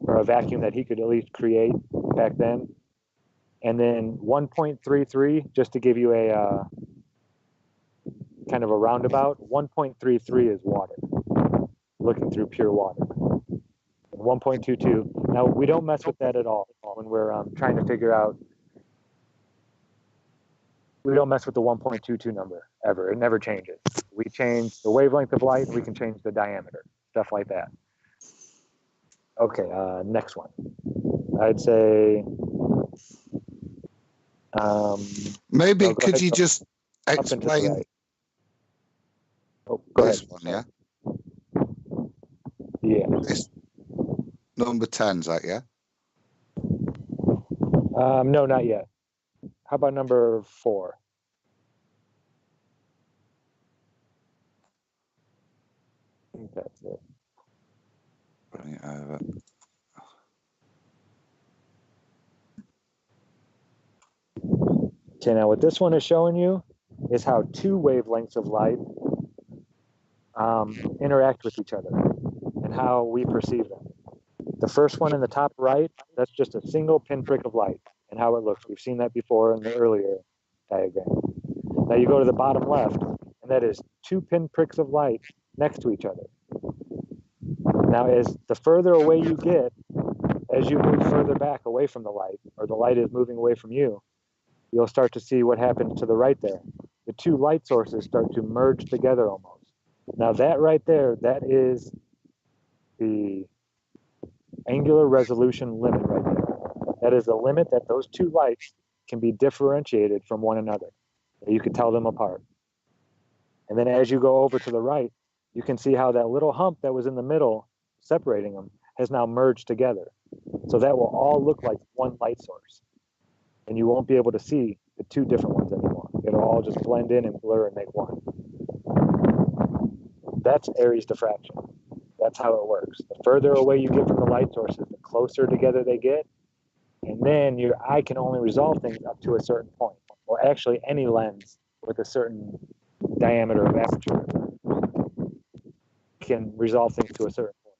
or a vacuum that he could at least create back then. And then 1.33, just to give you a kind of a roundabout, 1.33 is water, looking through pure water. 1.22. Now, we don't mess with that at all when we're trying to figure out. We don't mess with the 1.22 number ever. It never changes. We change the wavelength of light, and we can change the diameter, stuff like that. Okay, next one. I'd say. Maybe could you just explain right. Go this ahead. one, yeah? Yeah. This number 10, Zack, yeah? No, not yet. How about number 4? I think that's it. Bring it over. Okay, now what this one is showing you is how two wavelengths of light interact with each other and how we perceive them. The first one in the top right, that's just a single pinprick of light and how it looks. We've seen that before in the earlier diagram. Now you go to the bottom left, and that is 2 pinpricks of light next to each other. Now, as the further away you get, as you move further back away from the light, or the light is moving away from you, you'll start to see what happens to the right there. The 2 light sources start to merge together almost. Now that right there, that is the angular resolution limit right there. That is the limit that those 2 lights can be differentiated from one another. You can tell them apart. And then as you go over to the right, you can see how that little hump that was in the middle separating them has now merged together. So that will all look like one light source. And you won't be able to see the two different ones anymore. It'll all just blend in and blur and make one. That's Airy's diffraction. That's how it works. The further away you get from the light sources, the closer together they get. And then your eye can only resolve things up to a certain point. Or actually any lens with a certain diameter of aperture can resolve things to a certain point.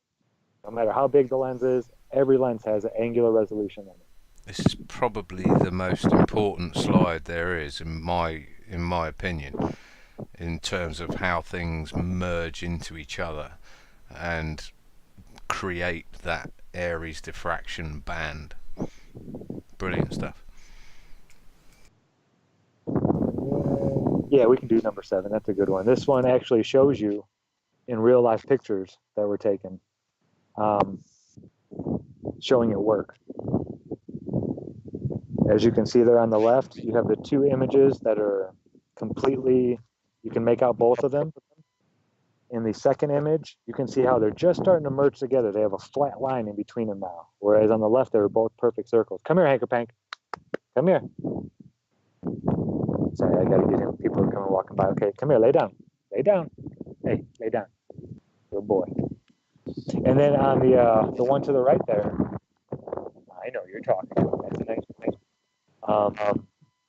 No matter how big the lens is, every lens has an angular resolution limit. This is probably the most important slide there is, in my opinion, in terms of how things merge into each other and create that Airy's diffraction band. Brilliant stuff. Yeah, we can do number 7. That's a good one. This one actually shows you in real life pictures that were taken, showing it work. As you can see there on the left, you have the two images that are completely, you can make out both of them. In the second image, you can see how they're just starting to merge together. They have a flat line in between them now. Whereas on the left, they were both perfect circles. Come here, Hanker-Pank. Come here. Sorry, I got to get him. People are coming walking by. Okay, come here, lay down. Lay down. Hey, lay down. Good boy. And then on the one to the right there, I know you're talking. That's a nice one.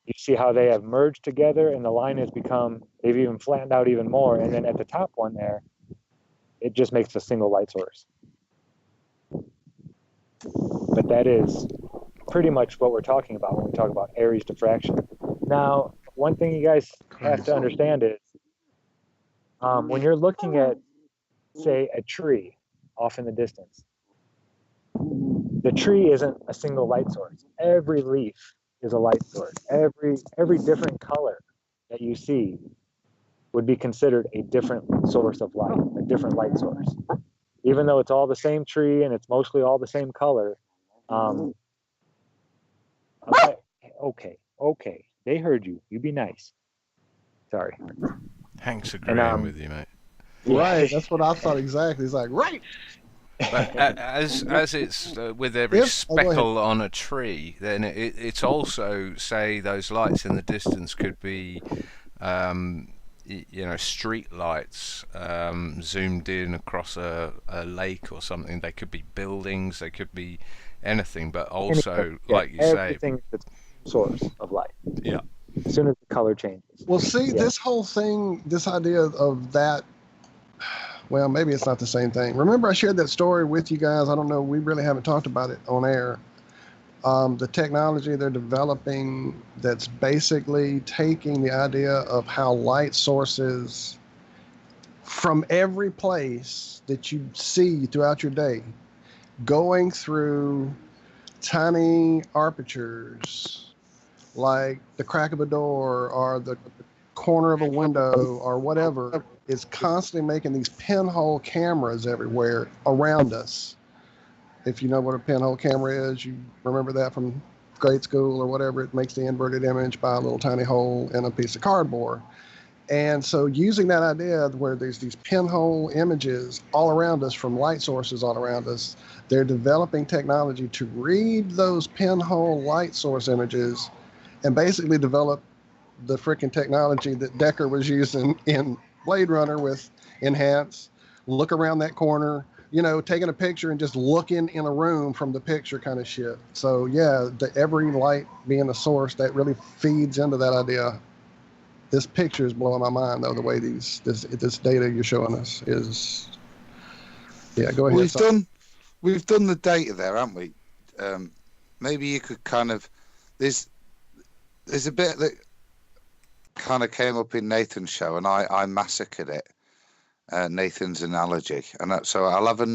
You see how they have merged together and the line has become, they've even flattened out even more. And then at the top one there, it just makes a single light source. But that is pretty much what we're talking about when we talk about Airy's diffraction. Now, one thing you guys have to understand is when you're looking at, say, a tree off in the distance, the tree isn't a single light source. Every leaf is a light source. Every different color that you see would be considered a different source of light, a different light source. Even though it's all the same tree and it's mostly all the same color. Okay. They heard you. You be nice. Sorry. Hank's agreeing with you, mate. Right, that's what I thought exactly. He's like, right. But as it's with every speckle on a tree, then it's also, say, those lights in the distance could be, street lights zoomed in across a lake or something. They could be buildings, they could be anything, but also, like you say, everything that's a source of light. Yeah. As soon as the color changes. Well, see, this whole thing, this idea of that, well, maybe it's not the same thing. Remember I shared that story with you guys? I don't know. We really haven't talked about it on air. The technology they're developing that's basically taking the idea of how light sources from every place that you see throughout your day, going through tiny apertures like the crack of a door or the corner of a window or whatever, is constantly making these pinhole cameras everywhere around us. If you know what a pinhole camera is, you remember that from grade school or whatever. It makes the inverted image by a little tiny hole in a piece of cardboard. And so using that idea where there's these pinhole images all around us from light sources all around us, they're developing technology to read those pinhole light source images and basically develop the freaking technology that Decker was using in Blade Runner with enhance, look around that corner, taking a picture and just looking in a room from the picture kind of shit. So yeah, every light being a source, that really feeds into that idea. This picture is blowing my mind though, the way this data you're showing us is. Yeah, go ahead. We've done the data there, haven't we? Maybe you could kind of, there's a bit that kind of came up in Nathan's show, and I massacred it. Nathan's analogy, and so I'll have a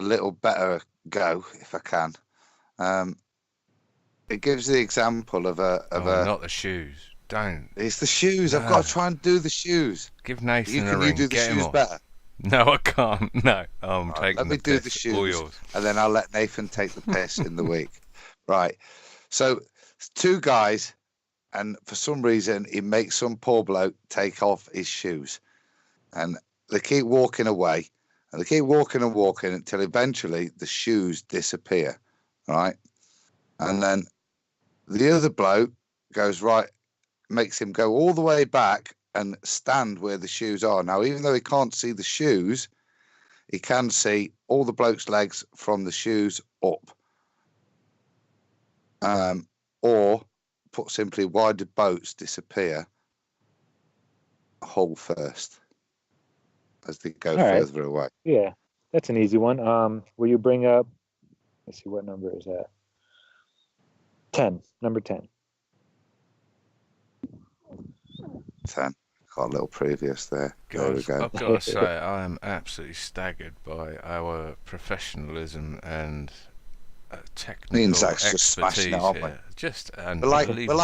little better go if I can. It gives the example of not the shoes. Don't. It's the shoes. No. I've got to try and do the shoes. Give Nathan a ring. Can you do the shoes better? No, I can't. No, I'm taking let me do the shoes, all yours. And then I'll let Nathan take the piss in the week. Right. So It's two guys, and for some reason, he makes some poor bloke take off his shoes. And they keep walking away, and they keep walking and walking until eventually the shoes disappear, right? And then the other bloke goes, right, makes him go all the way back and stand where the shoes are. Now, even though he can't see the shoes, he can see all the bloke's legs from the shoes up. Or, put simply, why do boats disappear hull first as they go further away? Yeah, that's an easy one. Will you bring up, let's see, what number is that? 10, number 10. 10. Got a little previous there. There we go. I've got to say, I am absolutely staggered by our professionalism and technical Me and Zack's expertise just smashing it, aren't we? here. Just We're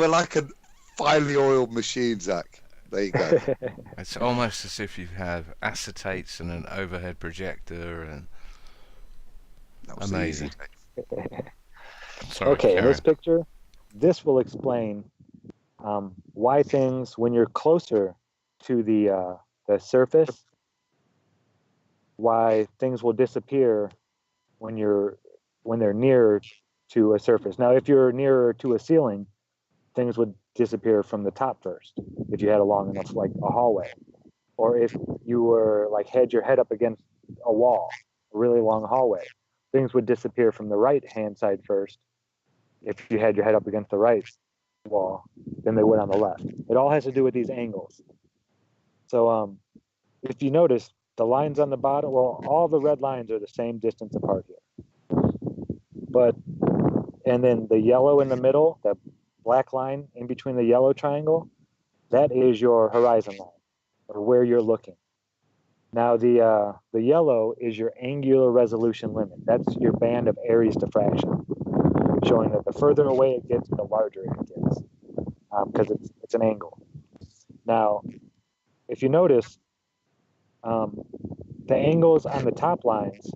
like a finely oiled machine, Zack. There you go. It's almost as if you have acetates and an overhead projector and That was amazing. easy. Sorry, Okay, in Karen. this picture, this will explain why things, when you're closer to the surface, why things will disappear when they're nearer to a surface. Now, if you're nearer to a ceiling, things would disappear from the top first, if you had a long enough, like a hallway, or if you were like had your head up against a wall, a really long hallway, things would disappear from the right hand side first. If you had your head up against the right wall, then they would on the left. It all has to do with these angles. So if you notice, the lines on the bottom, well, all the red lines are the same distance apart here. And then the yellow in the middle, the black line in between the yellow triangle, that is your horizon line, or where you're looking. Now the yellow is your angular resolution limit. That's your band of Airy's diffraction, showing that the further away it gets, the larger it gets, because it's an angle. Now, if you notice, the angles on the top lines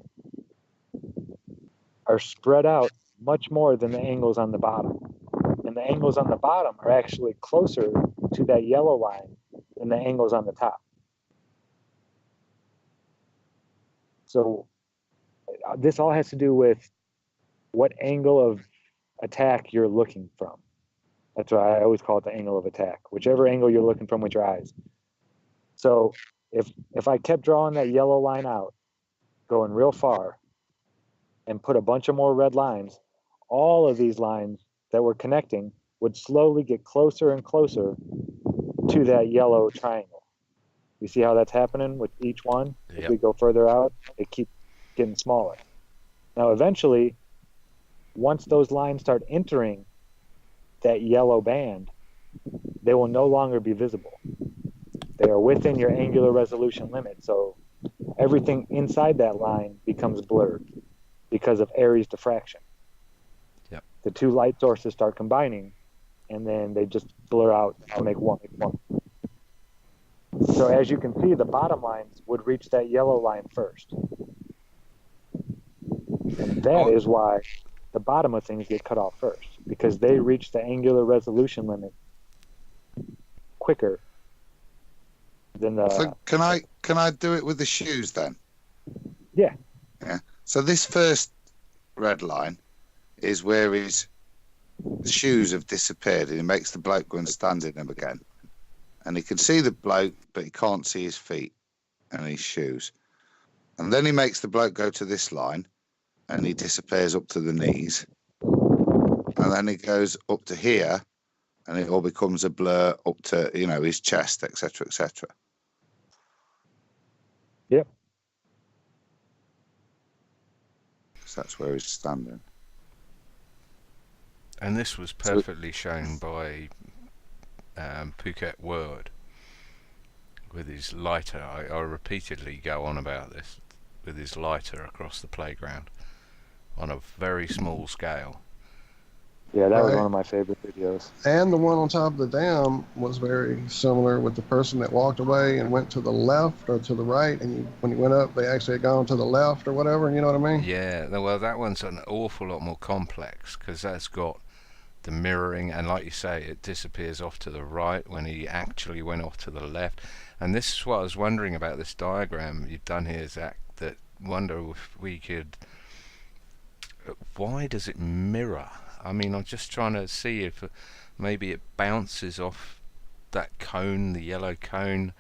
are spread out much more than the angles on the bottom. And the angles on the bottom are actually closer to that yellow line than the angles on the top. So this all has to do with what angle of attack you're looking from. That's why I always call it the angle of attack, whichever angle you're looking from with your eyes. So if I kept drawing that yellow line out, going real far, and put a bunch of more red lines, all of these lines that were connecting would slowly get closer and closer to that yellow triangle. You see how that's happening with each one? Yep. As we go further out, it keeps getting smaller. Now, eventually, once those lines start entering that yellow band, they will no longer be visible. They are within your angular resolution limit, so everything inside that line becomes blurred because of Airy's diffraction. Yep. The two light sources start combining, and then they just blur out to make one. So as you can see, the bottom lines would reach that yellow line first. And that is why the bottom of things get cut off first, because they reach the angular resolution limit quicker than the... So can I do it with the shoes then? Yeah. Yeah. So this first red line is where his shoes have disappeared, and he makes the bloke go and stand in them again. And he can see the bloke, but he can't see his feet and his shoes. And then he makes the bloke go to this line, and he disappears up to the knees. And then he goes up to here, and it all becomes a blur up to, his chest, etc., etc. Yep. So that's where he's standing. And this was perfectly shown by Phuket Word with his lighter. I repeatedly go on about this, with his lighter across the playground on a very small scale. Yeah, that was Right. one of my favorite videos. And the one on top of the dam was very similar with the person that walked away and went to the left or to the right, and when he went up, they actually had gone to the left or whatever. You know what I mean? Yeah, well, that one's an awful lot more complex because that's got the mirroring, and like you say, it disappears off to the right when he actually went off to the left. And this is what I was wondering about this diagram you've done here, Zach, that wonder if we could... Why does it mirror? I mean, I'm just trying to see if maybe it bounces off that cone, the yellow cone,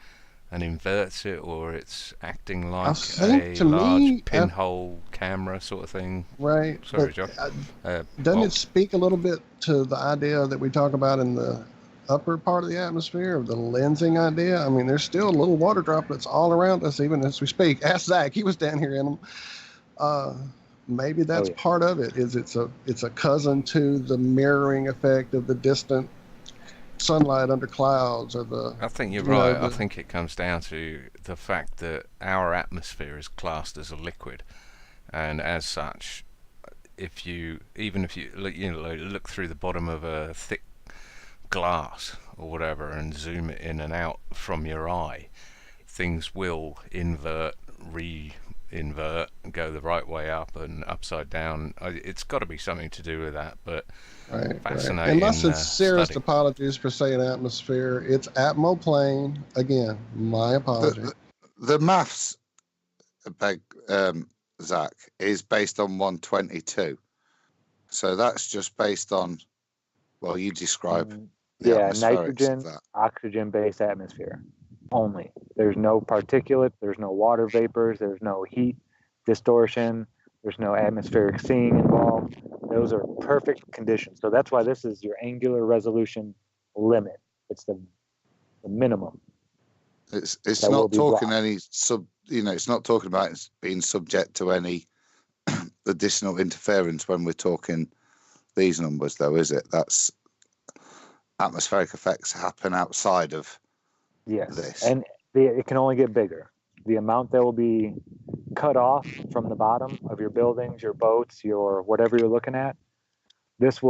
and inverts it, or it's acting like a large pinhole camera sort of thing. Right. Sorry, John. Doesn't it speak a little bit to the idea that we talk about in the upper part of the atmosphere, of the lensing idea? I mean, there's still little water droplets all around us, even as we speak. Ask Zack. He was down here in them. Maybe that's part of it. It's a cousin to the mirroring effect of the distant sunlight under clouds, or the... I think you're right. I think it comes down to the fact that our atmosphere is classed as a liquid, and as such, if you look through the bottom of a thick glass or whatever and zoom it in and out from your eye, things will invert, re-invert, and go the right way up and upside down. It's got to be something to do with that, but fascinating. Right. And my sincerest apologies for saying atmosphere. It's atmoplane. Again, my apology. The maths, Zach, is based on 122. So that's just based on, well, you describe nitrogen, oxygen-based atmosphere only. There's no particulate, there's no water vapors, there's no heat distortion, there's no atmospheric seeing involved. Those are perfect conditions. So that's why this is your angular resolution limit. It's the minimum. It's not talking any it's not talking about being subject to any additional interference when we're talking these numbers, though, is it? That's atmospheric effects happen outside of this. And it can only get bigger. The amount that will be cut off from the bottom of your buildings, your boats, your whatever you're looking at, this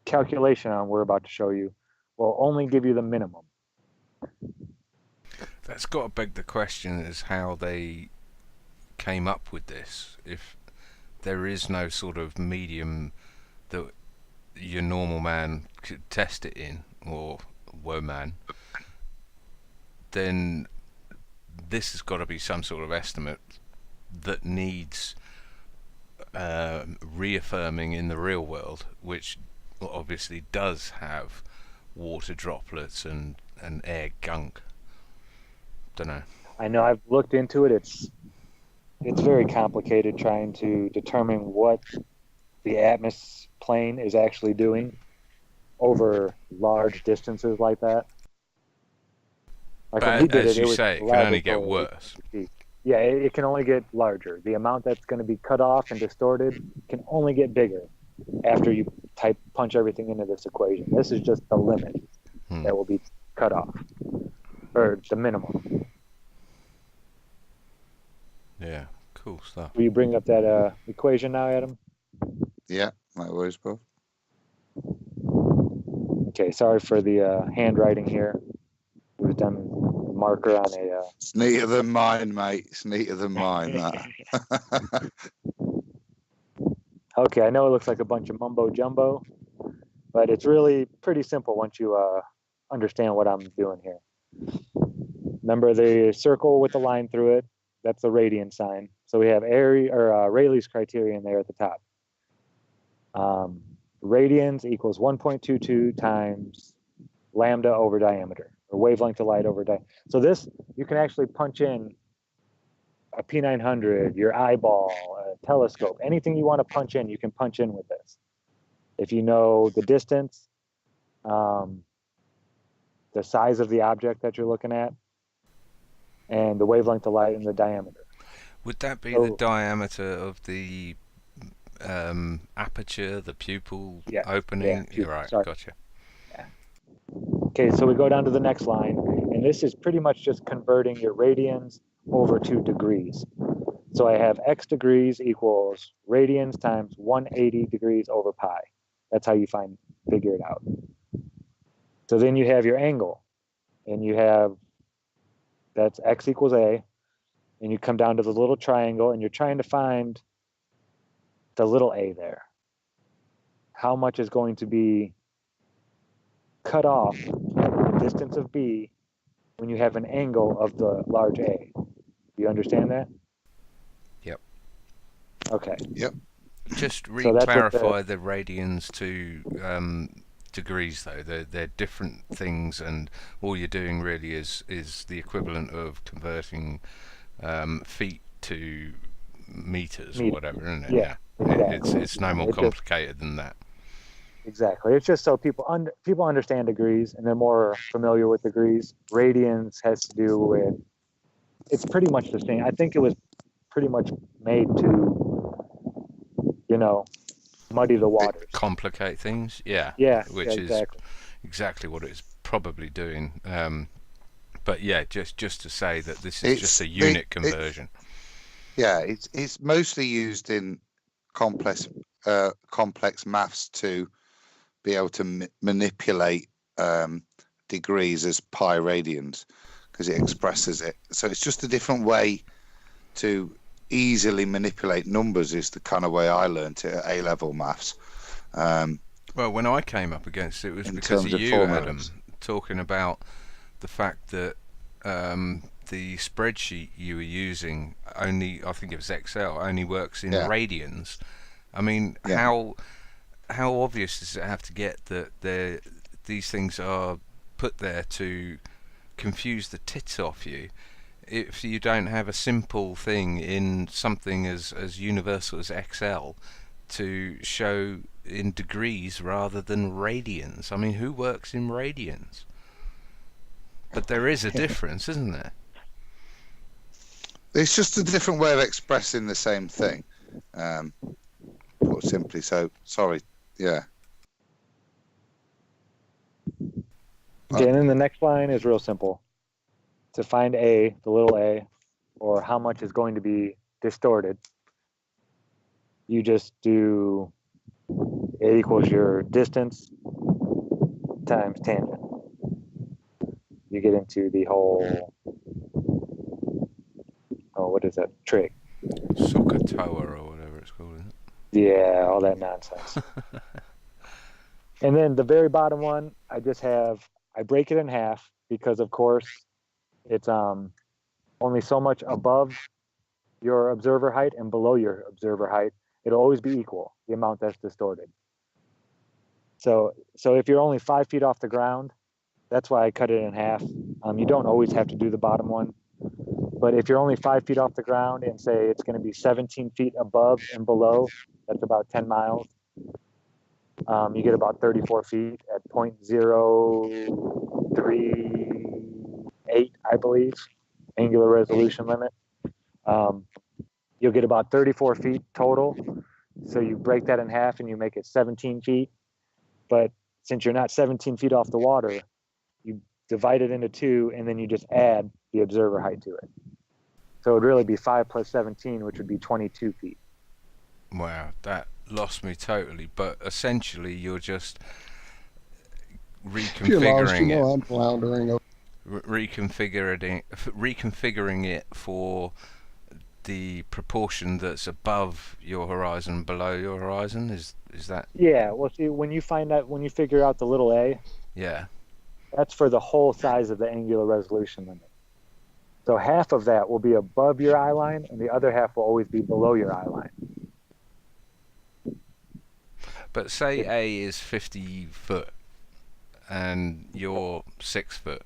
calculation we're about to show you will only give you the minimum. That's got to beg the question is how they came up with this. If there is no sort of medium that your normal man could test it in, or woman, then this has got to be some sort of estimate that needs reaffirming in the real world, which obviously does have water droplets and air gunk. Don't know. I know, I've looked into it. It's very complicated trying to determine what the atmos plane is actually doing over large distances like that. Like but as you say, it can only get worse. Yeah, it can only get larger. The amount that's going to be cut off and distorted can only get bigger after you punch everything into this equation. This is just the limit that will be cut off, or the minimum. Yeah, cool stuff. Will you bring up that equation now, Adam? Yeah, no worries, bro. Okay, sorry for the handwriting here. We've done marker on a... It's neater than mine, mate. It's neater than mine, that. Okay, I know it looks like a bunch of mumbo jumbo, but it's really pretty simple once you understand what I'm doing here. Remember the circle with the line through it? That's the radian sign. So we have Airy or Rayleigh's criterion there at the top. Radians equals 1.22 times lambda over diameter, or wavelength of light over diameter. So this, you can actually punch in a P900, your eyeball, a telescope, anything you want to punch in, you can punch in with this. If you know the distance, the size of the object that you're looking at, and the wavelength of light and the diameter. Would that be the diameter of the aperture, the pupil opening? Yeah, You're right, sorry. Gotcha. Yeah. Okay, so we go down to the next line, and this is pretty much just converting your radians over to degrees. So I have x degrees equals radians times 180 degrees over pi. That's how you figure it out. So then you have your angle, and you have, that's x equals a, and you come down to the little triangle, and you're trying to find the little a there. how much is going to be cut off at the distance of B when you have an angle of the large A. Do you understand that? Yep. Okay. Yep. Just So that's what clarify the radians to degrees, though. They're different things, and all you're doing really is the equivalent of converting feet to meters or whatever, isn't it? Yeah. Exactly. It's no more complicated than that. Exactly. It's just so people understand degrees and they're more familiar with degrees. Radians has to do with, it's pretty much the same. I think it was pretty much made to, muddy the waters. Complicate things, yeah. Yeah. Which exactly. is exactly what it's probably doing. But yeah, just to say that this is just a unit conversion. It's mostly used in complex maths to be able to manipulate degrees as pi radians, because it expresses it. So it's just a different way to easily manipulate numbers, is the kind of way I learned it at A-level maths. Well, when I came up against it, it was because of you, Adam, talking about the fact that the spreadsheet you were using only, I think it was Excel, only works in radians. I mean, how obvious does it have to get that these things are put there to confuse the tits off you, if you don't have a simple thing in something as universal as Excel to show in degrees rather than radians? I mean, who works in radians? But there is a difference, isn't there? It's just a different way of expressing the same thing, put simply. So, sorry, yeah. Okay, and then the next line is real simple. To find A, the little a, or how much is going to be distorted, you just do A equals your distance times tangent. You get into the whole, what is that, trig? SOHCAHTOA or whatever it's called, isn't it? Yeah, all that nonsense. And then the very bottom one, I break it in half because, of course, it's only so much above your observer height and below your observer height. It'll always be equal, the amount that's distorted. So if you're only 5 feet off the ground, that's why I cut it in half. You don't always have to do the bottom one. But if you're only 5 feet off the ground and say it's going to be 17 feet above and below, that's about 10 miles. You get about 34 feet at 0.038, I believe, angular resolution limit. You'll get about 34 feet total. So you break that in half and you make it 17 feet. But since you're not 17 feet off the water, you divide it into 2 and then you just add the observer height to it. So it would really be 5 plus 17, which would be 22 feet. Wow, that lost me totally. But essentially, you're just reconfiguring it. I'm floundering. Reconfiguring it for the proportion that's above your horizon, below your horizon. Is that? Yeah. Well, see, when you figure out the little a, yeah, that's for the whole size of the angular resolution limit. So half of that will be above your eye line, and the other half will always be below your eye line. But say A is 50 foot, and you're 6 foot,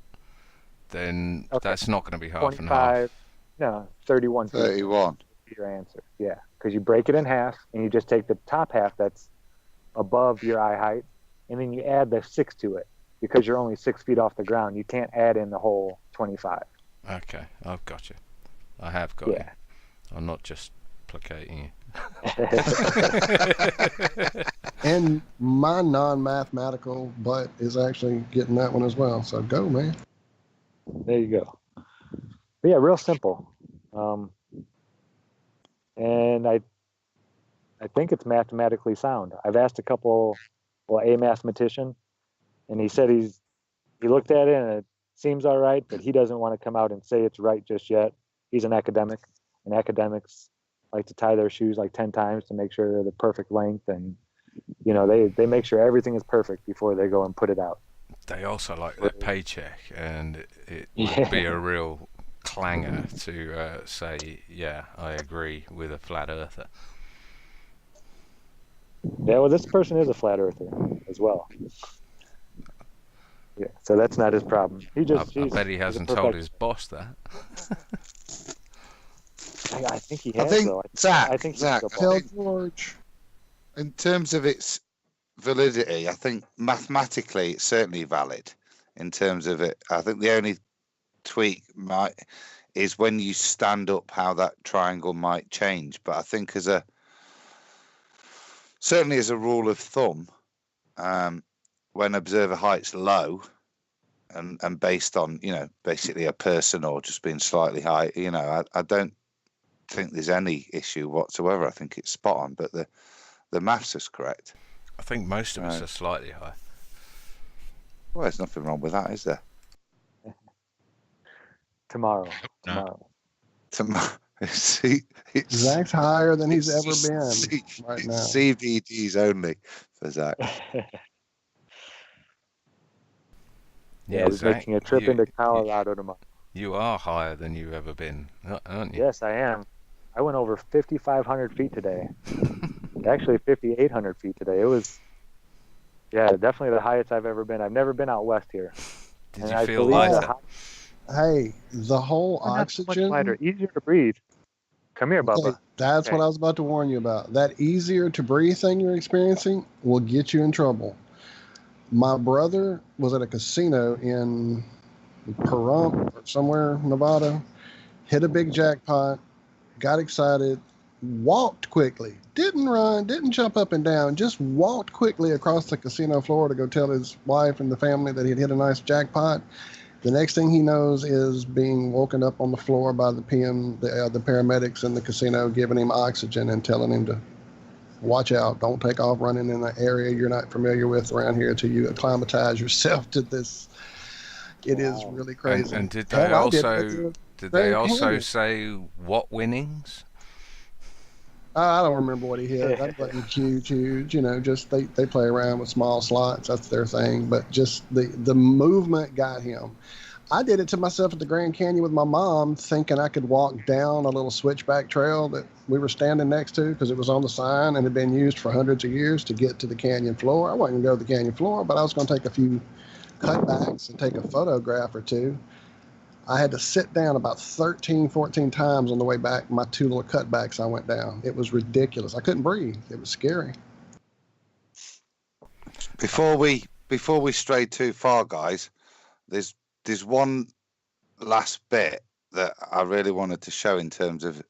then that's not going to be half and half. No, 31 feet. 31. Your answer, yeah, because you break it in half, and you just take the top half that's above your eye height, and then you add the 6 to it. Because you're only 6 feet off the ground, you can't add in the whole 25. Okay, I've got you. I have got you. I'm not just placating you. And my non-mathematical butt is actually getting that one as well. So go, man. There you go. But yeah, real simple. And I think it's mathematically sound. I've asked a mathematician, and he said he looked at it and it seems all right, but he doesn't want to come out and say it's right just yet. He's an academic, and academics like to tie their shoes like 10 times to make sure they're the perfect length. And you know, they make sure everything is perfect before they go and put it out. They also like their paycheck, and it would Yeah. be a real clanger to say, yeah, I agree with a flat earther. Yeah, well, this person is a flat earther as well. Yeah, so that's not his problem. I bet he hasn't told his boss that. I think he has, I think, though. Zack, I think Zack, he's a Tell boss. George. in terms of its validity, I think mathematically it's certainly valid. In terms of it, I think the only tweak is when you stand up how that triangle might change. But I think certainly as a rule of thumb, when observer height's low and based on, you know, basically a person or just being slightly high, you know, I don't think there's any issue whatsoever. I think it's spot on, but the maths is correct. I think most of us are slightly high. Well, there's nothing wrong with that, is there? Tomorrow. Zack's higher than he's ever been right now. CBDs only for Zack. Yeah, we're Zack, making a trip into Colorado tomorrow. You are higher than you've ever been, aren't you? Yes, I am. I went over 5,500 feet today. Actually, 5,800 feet today. It was, yeah, definitely the highest I've ever been. I've never been out west here. Did And you I feel believe lighter? Hey, the whole Not so much oxygen. lighter, easier to breathe. Come here, Bubba. Okay, that's what I was about to warn you about. That easier to breathe thing you're experiencing will get you in trouble. My brother was at a casino in Pahrump or somewhere in Nevada, hit a big jackpot, got excited, walked quickly, didn't run, didn't jump up and down, just walked quickly across the casino floor to go tell his wife and the family that he'd hit a nice jackpot. The next thing he knows is being woken up on the floor by the paramedics in the casino, giving him oxygen and telling him to watch out, don't take off running in an area you're not familiar with around here until you acclimatize yourself to this. It is really crazy. And did they also say what winnings? I don't remember what he hit. That wasn't huge. You know, just they play around with small slots. That's their thing. But just the movement got him. I did it to myself at the Grand Canyon with my mom, thinking I could walk down a little switchback trail that we were standing next to because it was on the sign and had been used for hundreds of years to get to the canyon floor. I wasn't going to go to the canyon floor, but I was going to take a few cutbacks and take a photograph or two. I had to sit down about 13, 14 times on the way back. My two little cutbacks I went down. It was ridiculous. I couldn't breathe. It was scary. Before we stray too far, guys, there's one last bit that I really wanted to show in terms of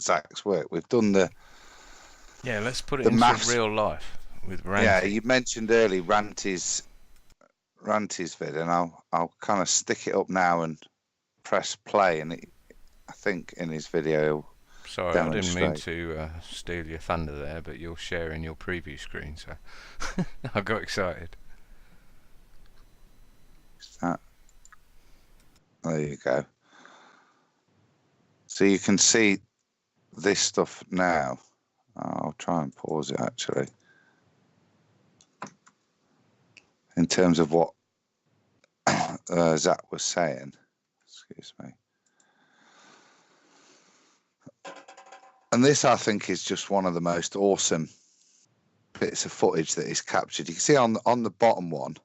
Zack's work. We've done let's put it into real life with Ranty. Yeah, you mentioned early Ranty's vid, and I'll kind of stick it up now and press play, and I think in his video. Sorry, I didn't mean to steal your thunder there, but you're sharing your preview screen, so I got excited. There you go. So you can see this stuff now. I'll try and pause it actually. In terms of what Zack was saying. Excuse me. And this, I think, is just one of the most awesome bits of footage that is captured. You can see on the bottom one,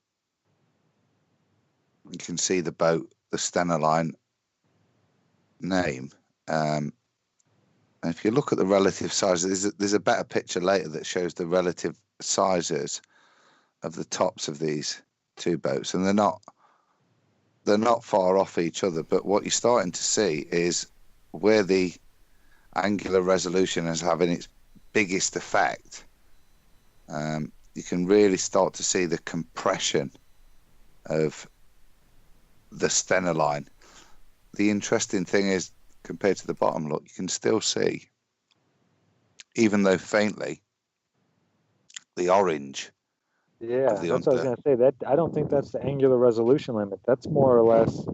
you can see the boat, the Stena Line name. And if you look at the relative sizes, there's a better picture later that shows the relative sizes of the tops of these two boats, and they're not far off each other. But what you're starting to see is where the angular resolution is having its biggest effect. You can really start to see the compression of the Stena Line. The interesting thing is, compared to the bottom, look, you can still see, even though faintly, the orange. Yeah, that's what I was going to say. That I don't think that's the angular resolution limit. That's more or less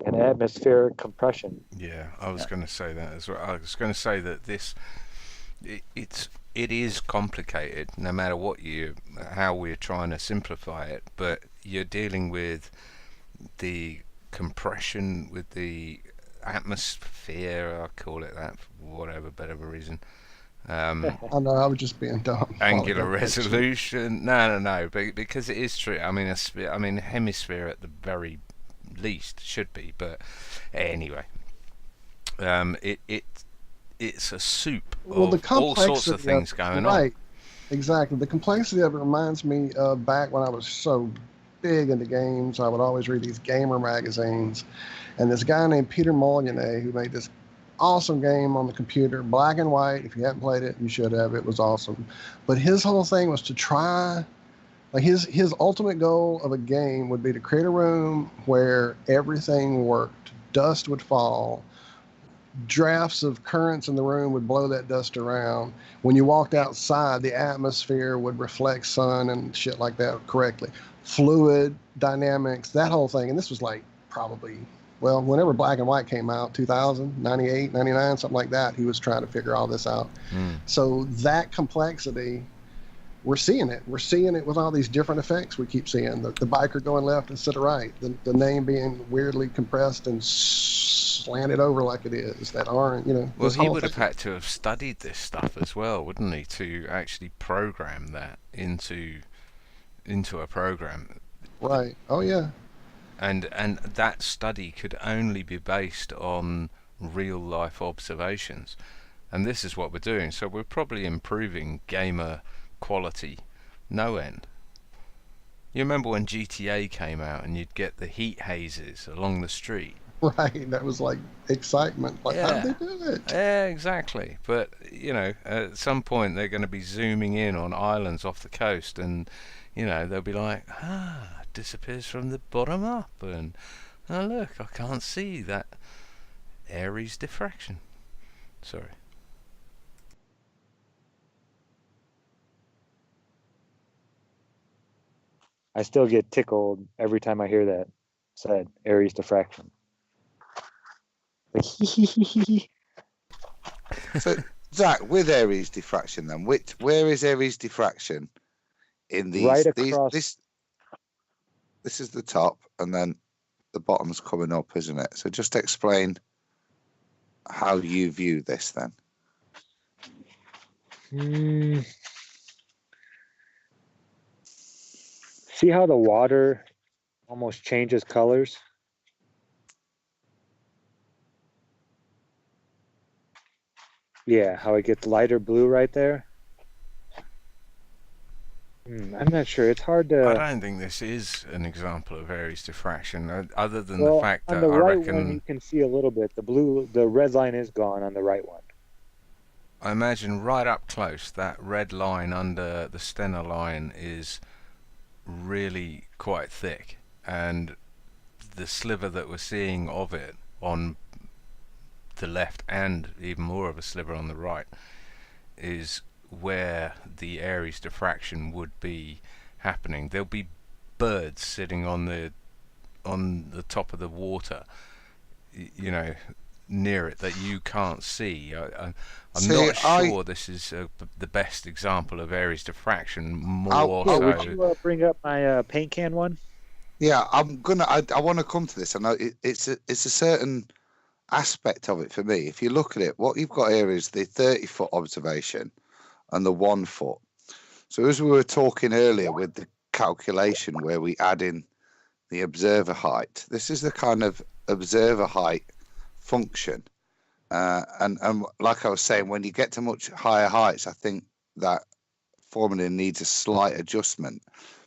an atmospheric compression. Yeah, I was going to say that as well. I was going to say that it's it is complicated, no matter how we're trying to simplify it. But you're dealing with the compression, with the atmosphere. I call it that for whatever better reason. I know, I was just being dumb. Angular resolution. No. But because it is true. I mean, hemisphere at the very least should be. But anyway, it's a soup of all sorts of things going on. Right, exactly. The complexity of it reminds me of back when I was so big into games. I would always read these gamer magazines, and this guy named Peter Molyneux, who made this awesome game on the computer, black and white. If you haven't played it, you should have. It was awesome. But his whole thing was to try, like his ultimate goal of a game would be to create a room where everything worked. Dust would fall. Drafts of currents in the room would blow that dust around. When you walked outside, the atmosphere would reflect sun and shit like that correctly. Fluid dynamics, that whole thing. And this was like probably, well, whenever Black and White came out, 2000, 98, 99, something like that, he was trying to figure all this out. So that complexity, we're seeing it. We're seeing it with all these different effects we keep seeing. The biker going left instead of right. The name being weirdly compressed and slanted over like it is. That aren't, Well, he would have had to have studied this stuff as well, wouldn't he, to actually program that into a program. Right. Oh, yeah. And that study could only be based on real life observations. And this is what we're doing. So we're probably improving gamer quality no end. You remember when GTA came out and you'd get the heat hazes along the street? Right, that was like excitement. Like, Yeah. how did they do it? Yeah, exactly. But, at some point they're going to be zooming in on islands off the coast and, they'll be like, disappears from the bottom up, and oh look, I can't see that Airy's diffraction. Sorry. I still get tickled every time I hear that said, Airy's diffraction. Like, So, Zack, with Airy's diffraction, then, where is Airy's diffraction in these? Right across. This is the top, and then the bottom's coming up, isn't it? So, just explain how you view this, then. See how the water almost changes colors? Yeah, how it gets lighter blue right there. I'm not sure. It's hard to. I don't think this is an example of Airy's diffraction, other than Well, the fact on that the I right reckon. one you can see a little bit. The red line is gone on the right one. I imagine right up close that red line under the Stena line is really quite thick, and the sliver that we're seeing of it on the left, and even more of a sliver on the right, is where the Airy's diffraction would be happening. There'll be birds sitting on the top of the water, near it, that you can't see. I'm not sure this is the best example of Airy's diffraction. More so. Would you bring up my paint can one? Yeah, I want to come to this. I know it's a certain aspect of it for me. If you look at it, what you've got here is the 30-foot observation and the 1 foot. So as we were talking earlier with the calculation where we add in the observer height, this is the kind of observer height function. And like I was saying, when you get to much higher heights, I think that formula needs a slight adjustment,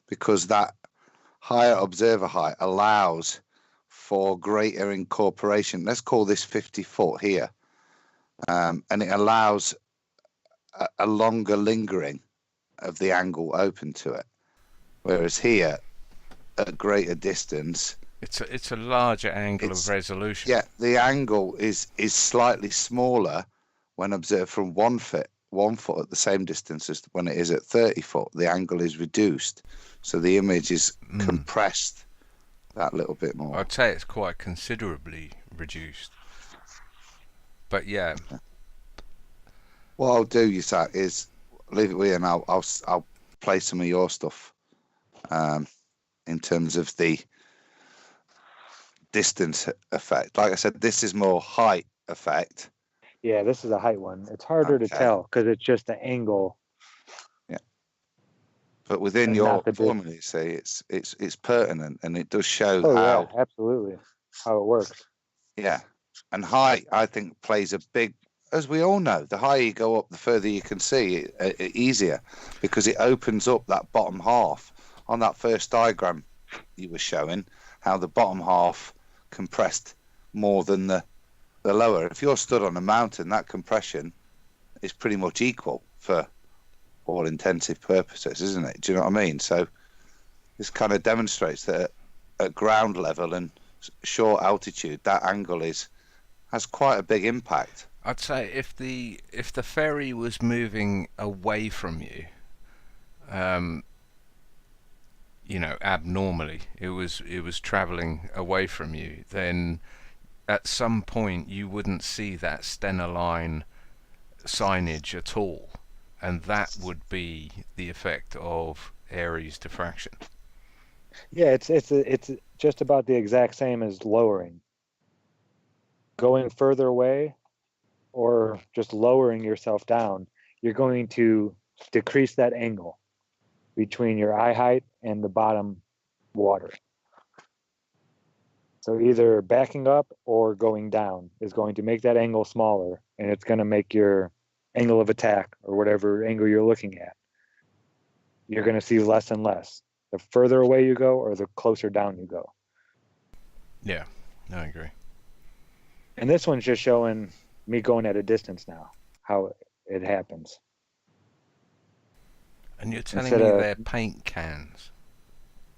because that higher observer height allows for greater incorporation. Let's call this 50 foot here. And it allows a longer lingering of the angle open to it. Whereas here, at greater distance, it's a larger angle of resolution. Yeah, the angle is slightly smaller when observed from 1 foot at the same distance as when it is at 30 foot. The angle is reduced, so the image is compressed that little bit more. I'd say it's quite considerably reduced. But yeah. What I'll do, Zack, is leave it with you, and I'll play some of your stuff. In terms of the distance effect, like I said, this is more height effect. Yeah, this is a height one. It's harder to Okay. tell because it's just the angle. Yeah. But within And your not the formula, you see, it's pertinent, and it does show Oh how. yeah, absolutely, how it works. Yeah, and height, I think, plays a big. As we all know, the higher you go up, the further you can see, easier, because it opens up that bottom half. On that first diagram you were showing, how the bottom half compressed more than the lower. If you're stood on a mountain, that compression is pretty much equal for all intensive purposes, isn't it? Do you know what I mean? So this kind of demonstrates that at ground level and short altitude, that angle has quite a big impact. I'd say if the ferry was moving away from you, abnormally, it was traveling away from you, then at some point you wouldn't see that Stena Line signage at all, and that would be the effect of Airy's diffraction. Yeah, it's just about the exact same as lowering. Going further away or just lowering yourself down, you're going to decrease that angle between your eye height and the bottom water. So either backing up or going down is going to make that angle smaller, and it's going to make your angle of attack, or whatever angle you're looking at, you're going to see less and less. The further away you go or the closer down you go. Yeah, I agree. And this one's just showing me going at a distance now, how it happens. And you're telling me they're paint cans?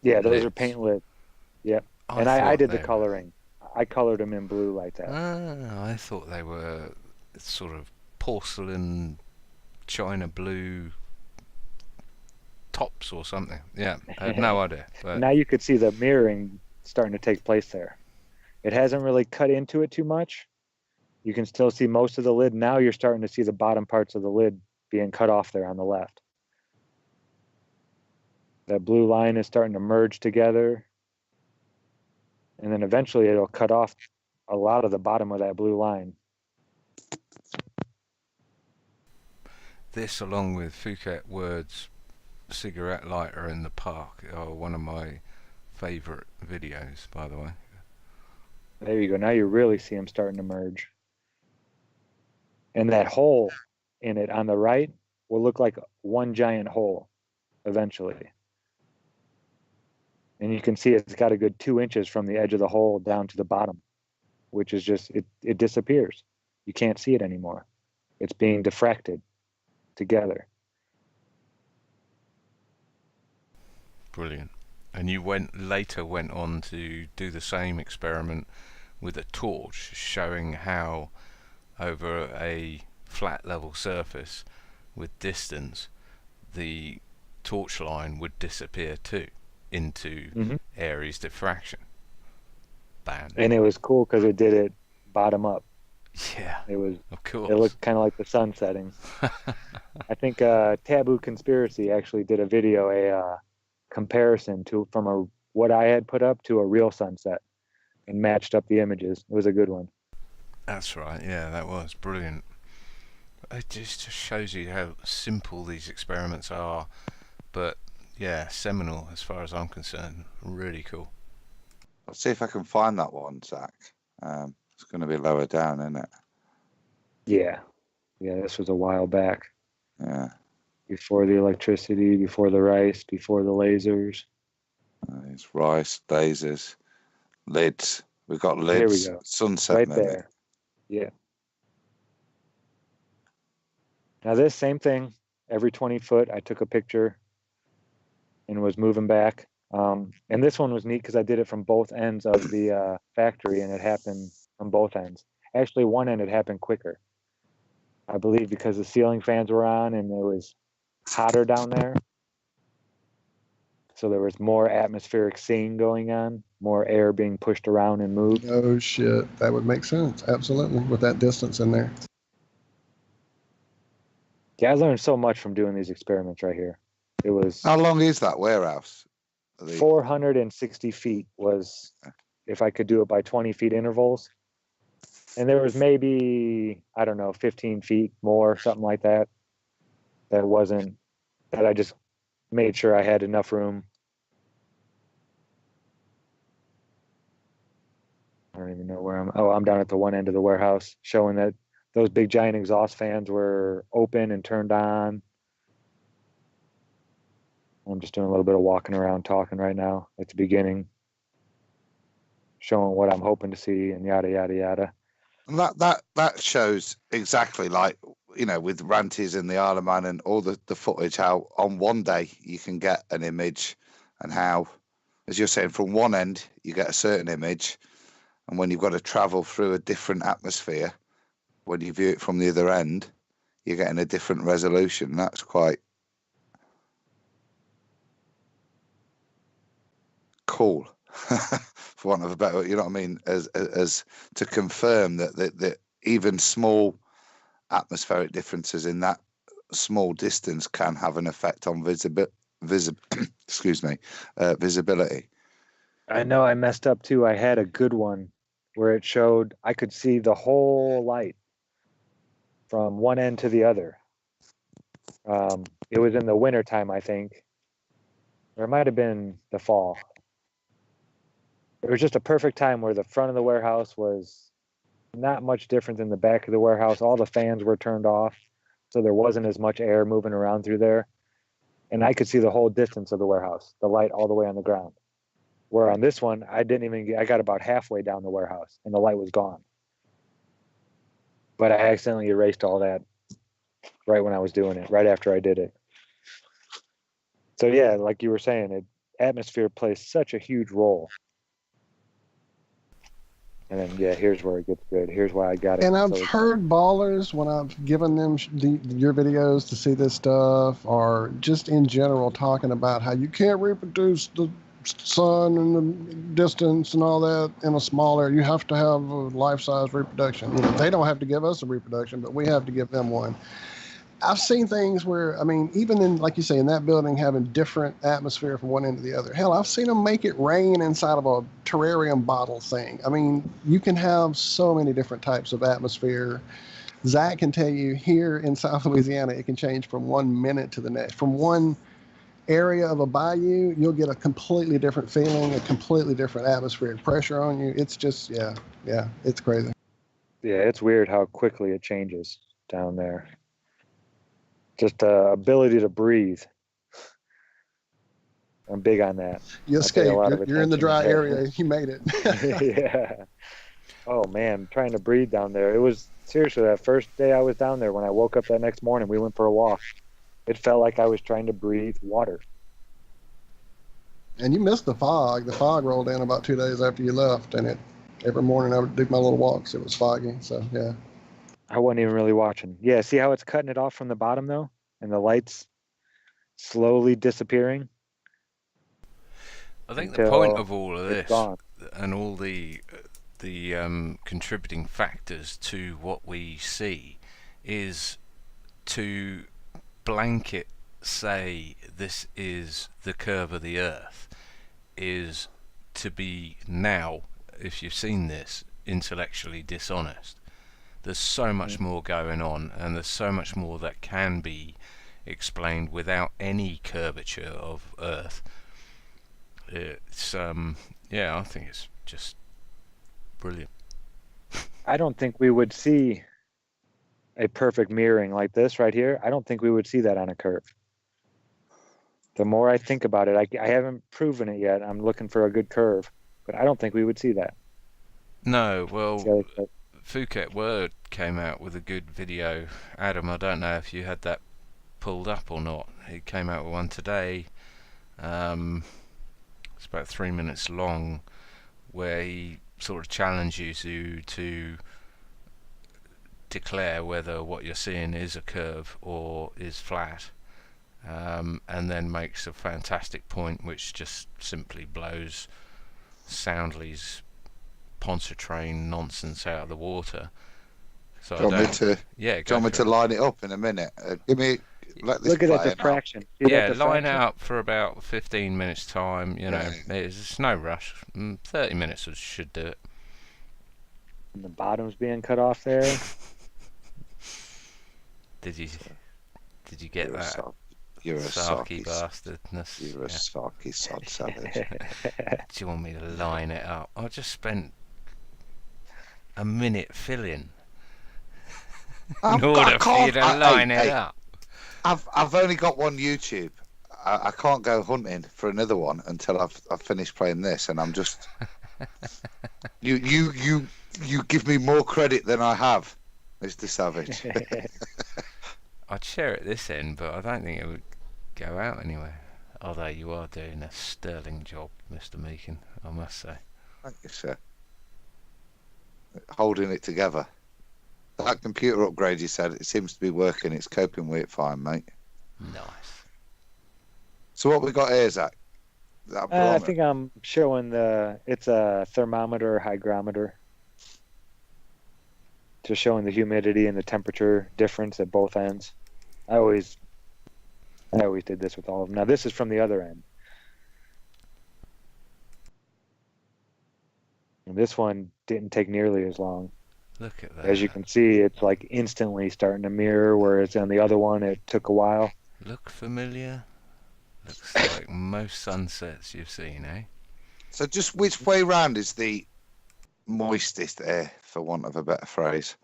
Yeah, those lids. are paint lids. Yeah. And I did the coloring. I colored them in blue like that. I thought they were sort of porcelain china blue tops or something. Yeah, I had no idea. But now you could see the mirroring starting to take place there. It hasn't really cut into it too much. You can still see most of the lid. Now you're starting to see the bottom parts of the lid being cut off there on the left. That blue line is starting to merge together. And then eventually it'll cut off a lot of the bottom of that blue line. this, along with Phuket Word's cigarette lighter in the park, are one of my favourite videos, by the way. There you go. Now you really see them starting to merge. And that hole in it on the right will look like one giant hole eventually. And you can see it's got a good 2 inches from the edge of the hole down to the bottom, which is just, it disappears. You can't see it anymore. It's being diffracted together. Brilliant. And you later went on to do the same experiment with a torch, showing how over a flat level surface with distance the torch line would disappear too into Airy's diffraction band. And it was cool because it did it bottom up. Yeah, it was. Of course, it looked kind of like the sun setting. I think Taboo Conspiracy actually did a video, a comparison from what I had put up to a real sunset, and matched up the images. It was a good one. That's right. Yeah, that was brilliant. It just shows you how simple these experiments are, but yeah, seminal as far as I'm concerned. Really cool. I'll see if I can find that one, Zack. It's going to be lower down, isn't it? Yeah, this was a while back. Yeah. Before the electricity, before the rice, before the lasers. It's rice, lasers, lids. We've got lids. There we go. Sunset. Right there. Yeah. Now this same thing, every 20 foot, I took a picture and was moving back. And this one was neat because I did it from both ends of the factory, and it happened on both ends. Actually, one end it happened quicker, I believe, because the ceiling fans were on and it was hotter down there. So there was more atmospheric seeing going on, more air being pushed around and moved. Oh, shit. That would make sense. Absolutely. With that distance in there. Yeah, I learned so much from doing these experiments right here. It was How long is that warehouse? 460 feet was if I could do it by 20 feet intervals. And there was maybe, I don't know, 15 feet more, something like that. That I just made sure I had enough room. I don't even know where I'm down at the one end of the warehouse, showing that those big giant exhaust fans were open and turned on. I'm just doing a little bit of walking around talking right now at the beginning, showing what I'm hoping to see and yada, yada, yada. And that shows exactly like, with Ranties and the Isle of Man and all the footage, how on one day you can get an image, and how, as you're saying, from one end you get a certain image, and when you've got to travel through a different atmosphere, when you view it from the other end, you're getting a different resolution. That's quite cool, for want of a better, you know what I mean, as to confirm that even small atmospheric differences in that small distance can have an effect on visibility. I know I messed up too. I had a good one where it showed I could see the whole light from one end to the other. It was in the wintertime, I think, or it might have been the fall. It was just a perfect time where the front of the warehouse was not much different than the back of the warehouse. All the fans were turned off, so there wasn't as much air moving around through there. And I could see the whole distance of the warehouse, the light all the way on the ground. Where on this one, I got about halfway down the warehouse and the light was gone. But I accidentally erased all that right when I was doing it, right after I did it. So yeah, like you were saying, atmosphere plays such a huge role. And then, yeah, here's where it gets good. Here's why I got it. And I've heard ballers, when I've given them your videos to see this stuff, or just in general talking about how you can't reproduce the sun and the distance and all that in a small area. You have to have a life-size reproduction. They don't have to give us a reproduction, but we have to give them one. I've seen things where, even in, like you say, in that building, having different atmosphere from one end to the other. Hell, I've seen them make it rain inside of a terrarium bottle thing. You can have so many different types of atmosphere. Zack can tell you here in South Louisiana, it can change from 1 minute to the next. From one area of a bayou, you'll get a completely different feeling, a completely different atmospheric pressure on you. It's just, yeah, it's crazy. Yeah, it's weird how quickly it changes down there. Just the ability to breathe. I'm big on that. You escaped. You're in the dry area. You made it. Yeah. Oh, man, trying to breathe down there. It was, seriously, that first day I was down there, when I woke up that next morning, we went for a walk. It felt like I was trying to breathe water. And you missed the fog. The fog rolled in about 2 days after you left, and every morning I would do my little walks. It was foggy, so yeah. I wasn't even really watching. Yeah, see how it's cutting it off from the bottom, though? And the light's slowly disappearing? I think the point of all of this and all the contributing factors to what we see is to blanket say this is the curve of the Earth is to be now, if you've seen this, intellectually dishonest. There's so much more going on, and there's so much more that can be explained without any curvature of Earth. It's I think it's just brilliant. I don't think we would see a perfect mirroring like this right here. I don't think we would see that on a curve. The more I think about it, I haven't proven it yet. I'm looking for a good curve, but I don't think we would see that. No, well, Phuket Word came out with a good video. Adam, I don't know if you had that pulled up or not. He came out with one today. It's about 3 minutes long, where he sort of challenges you to declare whether what you're seeing is a curve or is flat, and then makes a fantastic point which just simply blows Soundly's Pontchartrain nonsense out of the water, So Do you want me to? Yeah, Do you go want me for to it. line it up in a minute? Let this Look at that play out. diffraction. See Yeah, that line it diffraction? up for about 15 minutes time. You know, Yeah. it's no rush. 30 minutes should do it. And the bottom's being cut off there. Did you get You're a that? sock. You're a Sarky socky. bastardness. You're a Yeah. socky sod savage. Do you want me to line it up? I just spent a minute filling in order for you to line it up. I've only got one YouTube. I can't go hunting for another one until I've finished playing this, and I'm just you give me more credit than I have, Mr. Savage. I'd share it this end, but I don't think it would go out anywhere. Although you are doing a sterling job, Mr. Meakin, I must say. Thank you, sir. Holding it together. That computer upgrade you said, it seems to be working. It's coping with it fine, mate. Nice. So what we got here, Zack? That I barometer. think I'm showing it's a thermometer or hygrometer. Just showing the humidity and the temperature difference at both ends. I always did this with all of them. Now this is from the other end. And this one didn't take nearly as long. Look at that. As you can see, it's like instantly starting to mirror, whereas on the other one it took a while. Look familiar? Looks like most sunsets you've seen, eh? So just which way round is the moistest air, for want of a better phrase?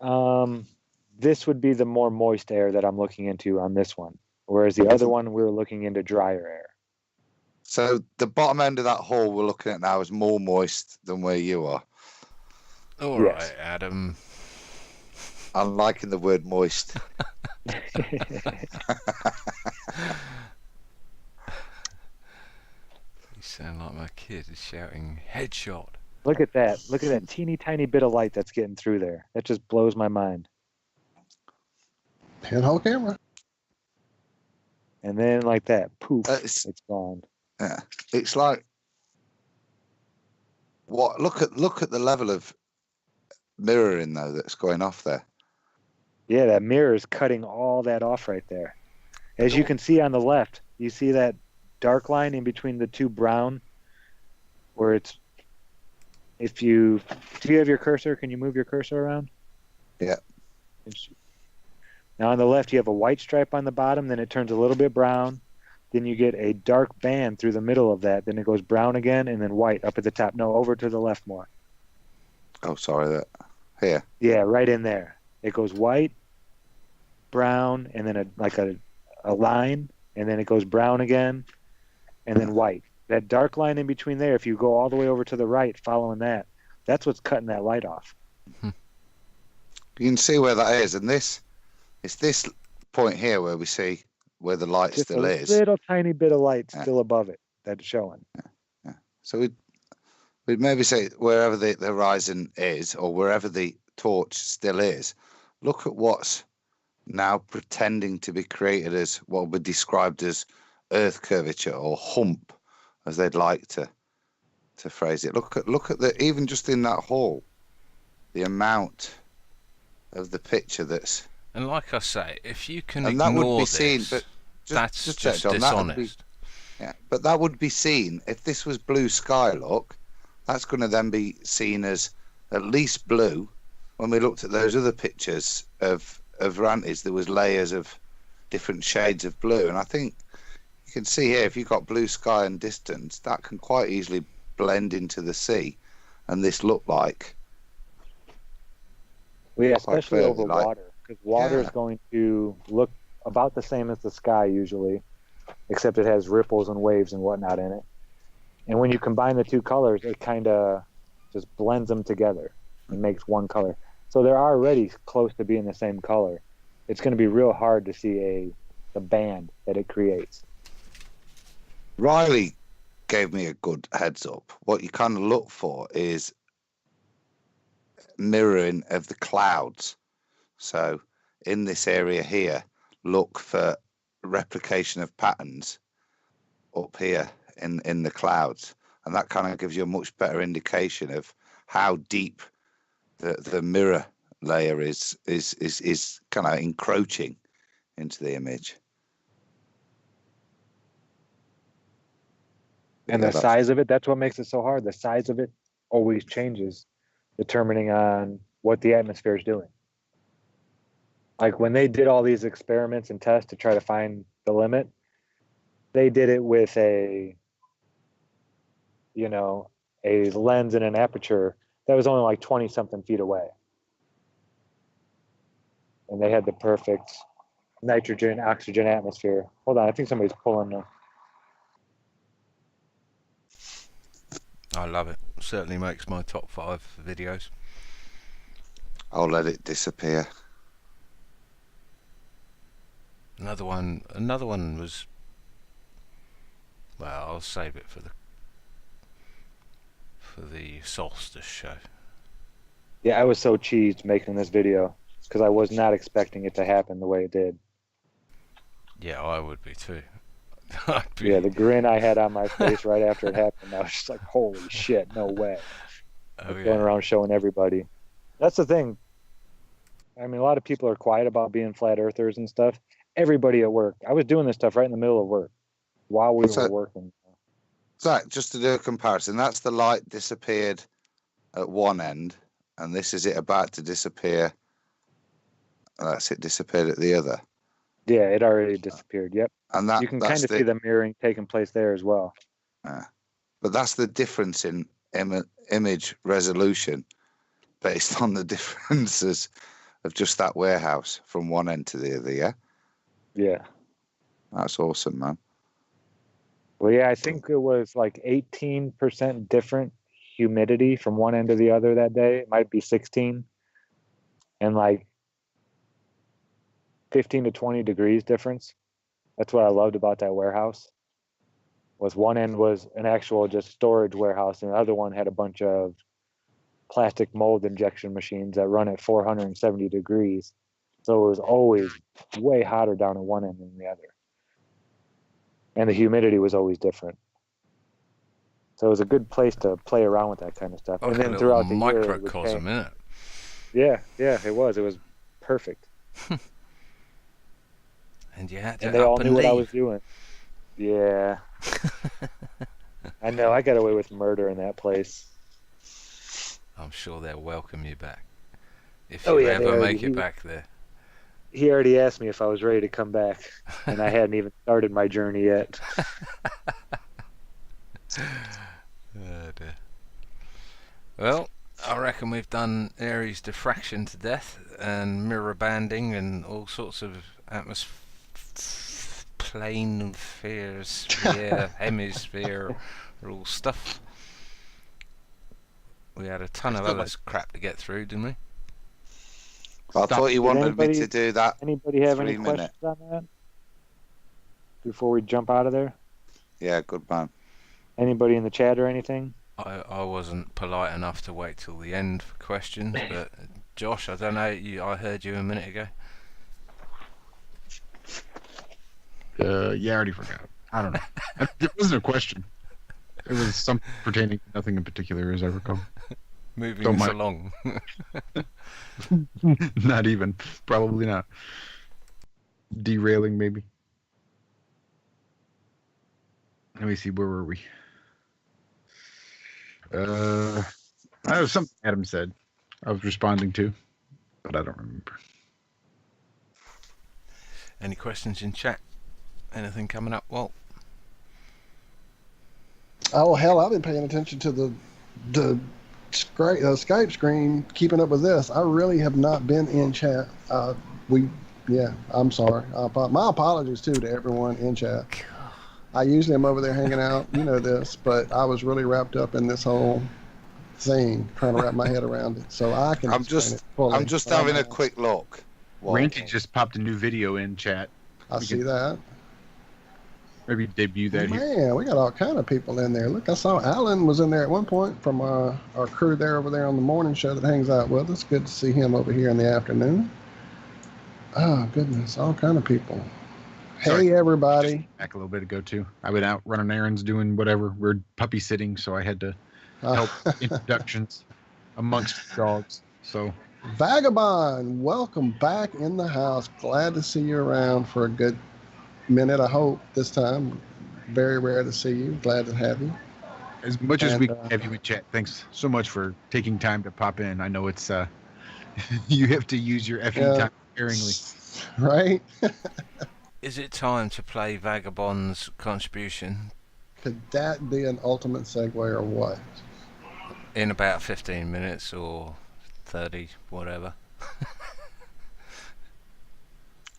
This would be the more moist air that I'm looking into on this one, whereas the other one we were looking into drier air. So the bottom end of that hole we're looking at now is more moist than where you are. All Yes. right, Adam. I'm liking the word moist. You sound like my kid is shouting headshot. Look at that. Look at that teeny tiny bit of light that's getting through there. That just blows my mind. Pinhole camera. And then like that, poof, It's- it's gone. Yeah, it's like what? Look at the level of mirroring though that's going off there. Yeah, that mirror is cutting all that off right there. As you can see on the left, you see that dark line in between the two brown, where it's. Do you have your cursor? Can you move your cursor around? Yeah. Now on the left, you have a white stripe on the bottom, then it turns a little bit brown. Then you get a dark band through the middle of that. Then it goes brown again, and then white up at the top. No, over to the left more. Oh, sorry, that here. Yeah, right in there. It goes white, brown, and then a line, and then it goes brown again, and then white. That dark line in between there, if you go all the way over to the right following that, that's what's cutting that light off. You can see where that is, and it's this point here where we see where the light Just still a is. little tiny bit of light Yeah. still above it that's showing. So we'd maybe say wherever the horizon is, or wherever the torch still is, look at what's now pretending to be created as what would be described as Earth curvature or hump, as they'd like to phrase it. Look at the even just in that hole, the amount of the picture that's. And like I say, if you can And that ignore would be this, seen, but that's just just check, John, that would be- dishonest. Yeah, but that would be seen if this was blue sky. Look, that's going to then be seen as at least blue. When we looked at those other pictures of Ranties, there was layers of different shades of blue, and I think you can see here if you've got blue sky and distance, that can quite easily blend into the sea, and this look like. Well, yeah, Quite especially clearly, over like- water, because water is Yeah. going to look about the same as the sky usually, except it has ripples and waves and whatnot in it. And when you combine the two colors, it kind of just blends them together and makes one color. So they're already close to being the same color. It's going to be real hard to see the band that it creates. Riley gave me a good heads up. What you kind of look for is mirroring of the clouds. So in this area here, look for replication of patterns up here in the clouds, and that kind of gives you a much better indication of how deep the mirror layer is kind of encroaching into the image. And the size of it, that's what makes it so hard. The size of it always changes, determining on what the atmosphere is doing. Like when they did all these experiments and tests to try to find the limit, they did it with a lens and an aperture that was only like 20 something feet away. And they had the perfect nitrogen, oxygen atmosphere. Hold on, I think somebody's pulling them. I love it. Certainly makes my top 5 videos. I'll let it disappear. Another one was, well, I'll save it for the solstice show. Yeah, I was so cheesed making this video because I was not expecting it to happen the way it did. Yeah, I would be too. Yeah, the grin I had on my face right after it happened, I was just like, holy shit, no way. Going around showing everybody. That's the thing. I mean, a lot of people are quiet about being flat earthers and stuff. Everybody at work. I was doing this stuff right in the middle of work while we were working. Zack, just to do a comparison, that's the light disappeared at one end, and this is it about to disappear. That's it disappeared at the other. Yeah, it already disappeared. Yep. And that you can kind of see the mirroring taking place there as well. But that's the difference in image resolution based on the differences of just that warehouse from one end to the other, yeah? Yeah. That's awesome, man. Well, yeah, I think it was like 18% different humidity from one end to the other that day. It might be 16. And like 15 to 20 degrees difference. That's what I loved about that warehouse. Was one end was an actual just storage warehouse, and the other one had a bunch of plastic mold injection machines that run at 470 degrees. So it was always way hotter down at one end than the other. And the humidity was always different. So it was a good place to play around with that kind of stuff. Like and then throughout the year, microcosm, isn't it? Yeah, it was. It was perfect. And you had to and they all knew what I was doing. Yeah. I know. I got away with murder in that place. I'm sure they'll welcome you back if you ever make it back there. He already asked me if I was ready to come back, and I hadn't even started my journey yet. Oh dear. Well, I reckon we've done Airy's diffraction to death, and mirror banding, and all sorts of plane sphere, hemisphere, all stuff. We had a ton of other crap to get through, didn't we? I thought you wanted me to do that. Anybody have any questions on that before we jump out of there? Yeah, good man. Anybody in the chat or anything? I wasn't polite enough to wait till the end for questions, but Josh, I don't know. I heard you a minute ago. Yeah, I already forgot. I don't know. It wasn't a question. It was something pertaining to nothing in particular, as I recall. Moving us along. Not even. Probably not. Derailing, maybe. Let me see. Where were we? That was something Adam said. I was responding to, but I don't remember. Any questions in chat? Anything coming up, Walt? Oh hell, I've been paying attention to the Skype screen, keeping up with this. I really have not been in chat. I'm sorry. My apologies too to everyone in chat. I usually am over there hanging out, you know this, but I was really wrapped up in this whole thing, trying to wrap my head around it. So I can. I'm just having a quick look. Ranty just popped a new video in chat. I see that. Maybe debut that here. Man, we got all kind of people in there. Look, I saw Alan was in there at one point from our crew there over there on the morning show that hangs out with us. Good to see him over here in the afternoon. Oh, goodness. All kind of people. Sorry, hey, everybody. Back a little bit ago, too. I went out running errands, doing whatever. We're puppy sitting, so I had to help introductions amongst dogs. So Vagabond, welcome back in the house. Glad to see you around for a good minute, I hope, this time. Very rare to see you. Glad to have you. As much as And, we have you in chat, thanks so much for taking time to pop in. I know it's you have to use your FE time sparingly. Right? Is it time to play Vagabond's contribution? Could that be an ultimate segue or what? In about 15 minutes or 30, whatever.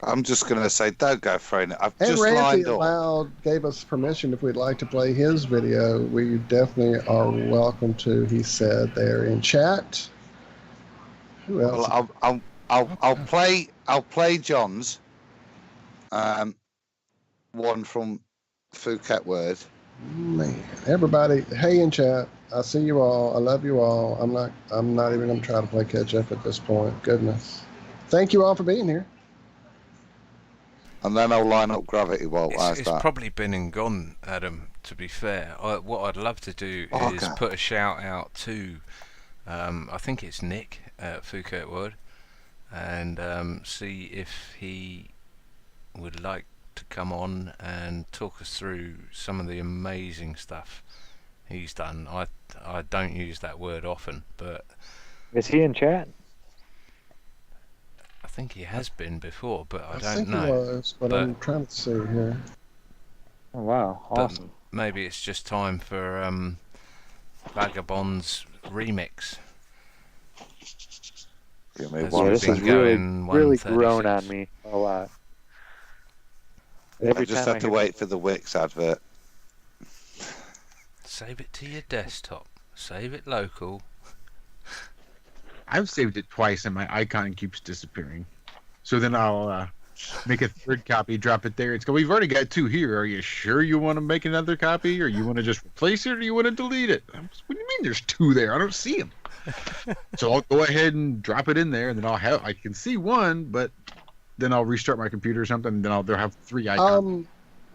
I'm just going to say, don't go throwing it. I've And just Randy lined up. gave us permission if we'd like to play his video. We definitely are welcome to, he said there in chat. Who else? Well, I'll play John's one from Phuket Word. Man, everybody, hey in chat. I see you all. I love you all. I'm not even gonna try to play catch up at this point. Goodness. Thank you all for being here. And then I'll line up Gravity Vault. It's probably been and gone, Adam, to be fair. What I'd love to do is put a shout out to, I think it's Nick at Phuket Wood, and see if he would like to come on and talk us through some of the amazing stuff he's done. I don't use that word often, but... Is he in chat? I think he has been before, but I don't think know. he was, but I'm trying to see here. Oh, wow. Awesome. But maybe it's just time for Vagabond's remix. This has really grown on me a lot. I just have to wait for the Wix advert. Save it to your desktop. Save it local. I've saved it twice and my icon keeps disappearing. So then I'll make a third copy, drop it there. It's go, we've already got two here. Are you sure you want to make another copy, or you want to just replace it, or you want to delete it? What do you mean there's two there? I don't see them. So I'll go ahead and drop it in there, and then I can see one, but then I'll restart my computer or something, and then they'll have three icons.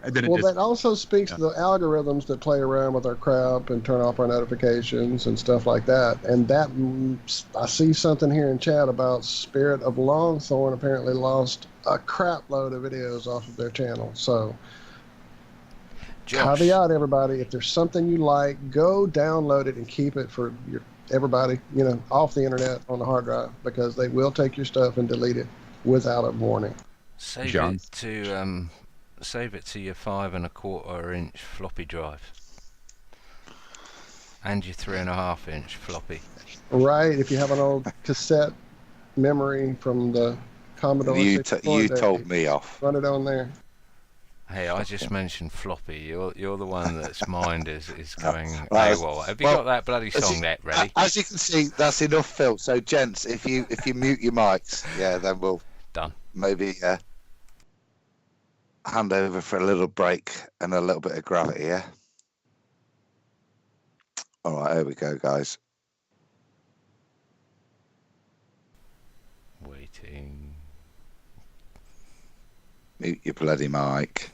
That also speaks to the algorithms that play around with our crap and turn off our notifications and stuff like that. And that, I see something here in chat about Spirit of Longthorn apparently lost a crap load of videos off of their channel. So, caveat, everybody, if there's something you like, go download it and keep it for everybody, off the internet on the hard drive, because they will take your stuff and delete it without a warning. Save it to your 5 1/4 inch floppy drive and your 3.5 inch floppy. Right, if you have an old cassette memory from the Commodore. You told me off. Run it on there. Hey, I just mentioned floppy. You're the one that's mind is going AWOL. Have you got that bloody song ready? As you can see, that's enough, Phil. So, gents, if you mute your mics, then we'll done. Maybe hand over for a little break and a little bit of gravity. Yeah. All right, here we go, guys. Waiting. Mute your bloody mic.